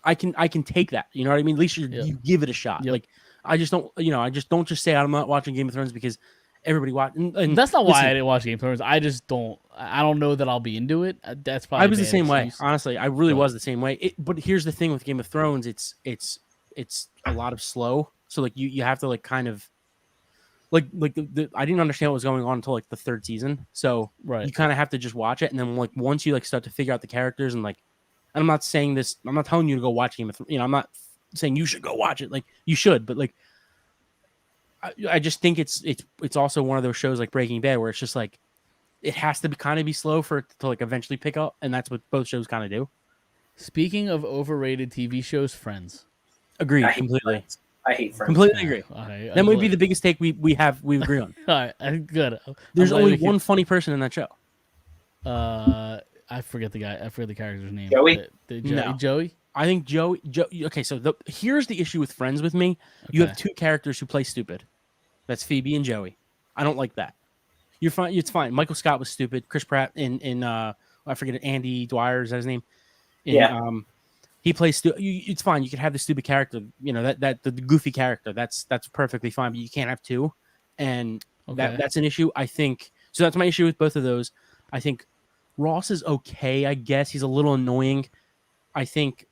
I can take that. You know what I mean? At least you give it a shot. Yep. Like I just don't just say I'm not watching Game of Thrones because everybody watch. And that's not why listen, I didn't watch Game of Thrones. I just don't. I don't know that I'll be into it. That's probably. I a was the bad same way. excuse. Honestly, I really But- was the same way. But here's the thing with Game of Thrones. It's a lot of slow. So like you have to like kind of like I didn't understand what was going on until like the third season. So Right. you kind of have to just watch it, and then like once you like start to figure out the characters and like, and I'm not saying this, I'm not telling you to go watch Game of Thrones. You know, I'm not saying you should go watch it. Like you should, but like I just think it's also one of those shows like Breaking Bad where it's just like it has to kind of be slow for it to like eventually pick up, and that's what both shows kind of do. Speaking of overrated TV shows, Friends. Agreed I hate completely. Friends. I hate Friends. Completely agree. Okay, That might be the biggest take we agree on. All right, good. There's I'm glad only we can- one funny person in that show. I forget the guy. I forget the character's name. Joey? No. Joey. I think Joey. Okay, so here's the issue with Friends with me. You have Okay. 2 characters who play stupid. That's Phoebe and Joey. I don't like that. You're fine. It's fine. Michael Scott was stupid. Chris Pratt in I forget it. Andy Dwyer, is that his name? Yeah. He plays. It's fine. You can have the stupid character. You know that the goofy character. That's perfectly fine. But you can't have 2, and Okay. that's an issue. I think so. That's my issue with both of those. I think Ross is okay. I guess he's a little annoying. I think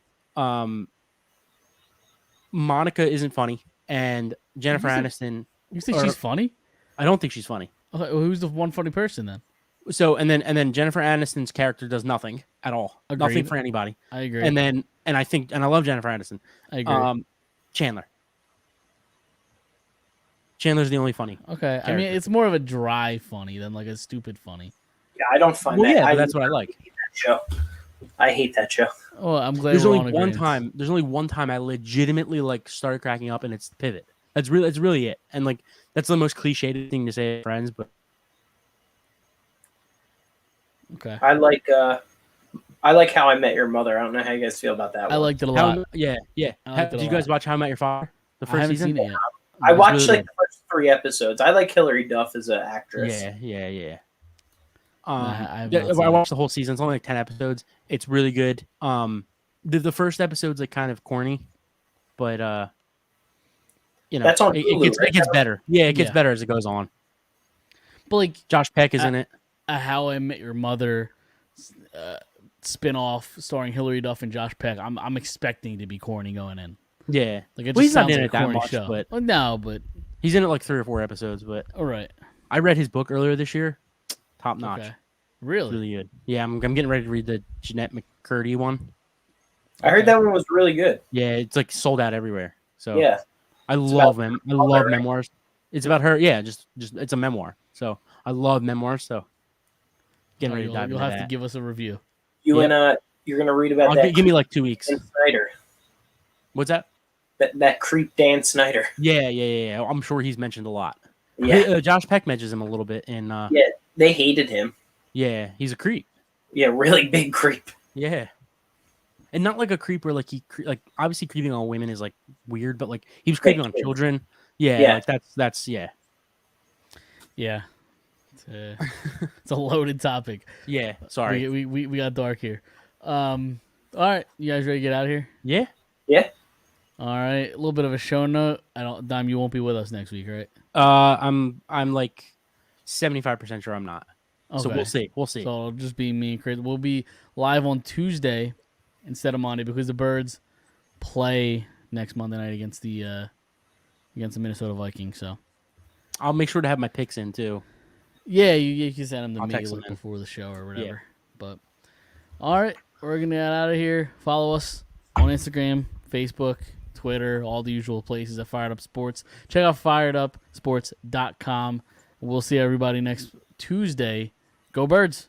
Monica isn't funny, and Jennifer Aniston. You think Or- she's funny? I don't think she's funny. Okay, well, who's the one funny person then? So and then Jennifer Aniston's character does nothing at all. Nothing Agreed. for anybody. I agree. And then I think I love Jennifer Aniston. I agree. Chandler. Chandler's the only funny. Okay, I mean character. it's more of a dry funny than like a stupid funny. Yeah, I don't find Well, that. yeah, but that's what I like. that show. I hate that show. Oh, I'm glad There's we're only on one agreeance. time. There's only one time I legitimately like started cracking up, and it's Pivot. That's really it. And like that's the most cliched thing to say to friends, but Okay. I like How I Met Your Mother. I don't know how you guys feel about that I one. liked it a lot. yeah. I liked it Did a you guys lot. watch How I Met Your Father? The I first haven't season? seen it yet. I It's watched really like the first 3 episodes. I like Hilary Duff as an actress. Yeah. I have Yeah, not I seen watched the whole season. It's only like 10 episodes. It's really good. The first episode's like kind of corny, but That's on it Hulu, right? gets better. Yeah, it gets Yeah. better as it goes on. But like Josh Peck is in it. a How I Met Your Mother spin-off starring Hilary Duff and Josh Peck, I'm expecting to be corny going in. Yeah. Like it Well, just he's not sounds in like it a that corny much, show. but Well, no, but he's in it like 3 or 4 episodes. But all right. I read his book earlier this year. Top notch. Okay. It's Really? really good. Yeah, I'm getting ready to read the Jeanette McCurdy one. I heard that one was really good. Yeah, it's like sold out everywhere. So Yeah. I about love them. I love right? memoirs. It's about her. Yeah, just it's a memoir. So I love memoirs. So getting ready to dive You'll into have that. to give us a review. You Yep. and you're gonna read about I'll that. give me like 2 weeks. Dan Snyder. What's that? That creep Dan Snyder. Yeah. I'm sure he's mentioned a lot. Yeah. Josh Peck mentions him a little bit, and Yeah. They hated him. yeah, he's a creep. Yeah, really big creep. Yeah, and not like a creep where like like obviously creeping on women is like weird, but like he was creeping on kids. children. Yeah, Yeah. like that's yeah. Yeah. It's a loaded topic. Yeah, sorry. We got dark here. All right, you guys ready to get out of here? Yeah. Yeah. All right, a little bit of a show note. Dime, you won't be with us next week, right? I'm like 75% sure I'm not. So Okay. we'll see. We'll see. So it'll just be me and Chris. We'll be live on Tuesday instead of Monday because the Birds play next Monday night against the Minnesota Vikings. So I'll make sure to have my picks in too. yeah, you can send them to I'll me text them like in. before the show or whatever. Yeah. But all right, we're gonna get out of here. Follow us on Instagram, Facebook, Twitter, all the usual places at Fired Up Sports. Check out firedupsports.com. We'll see everybody next Tuesday. Go Birds!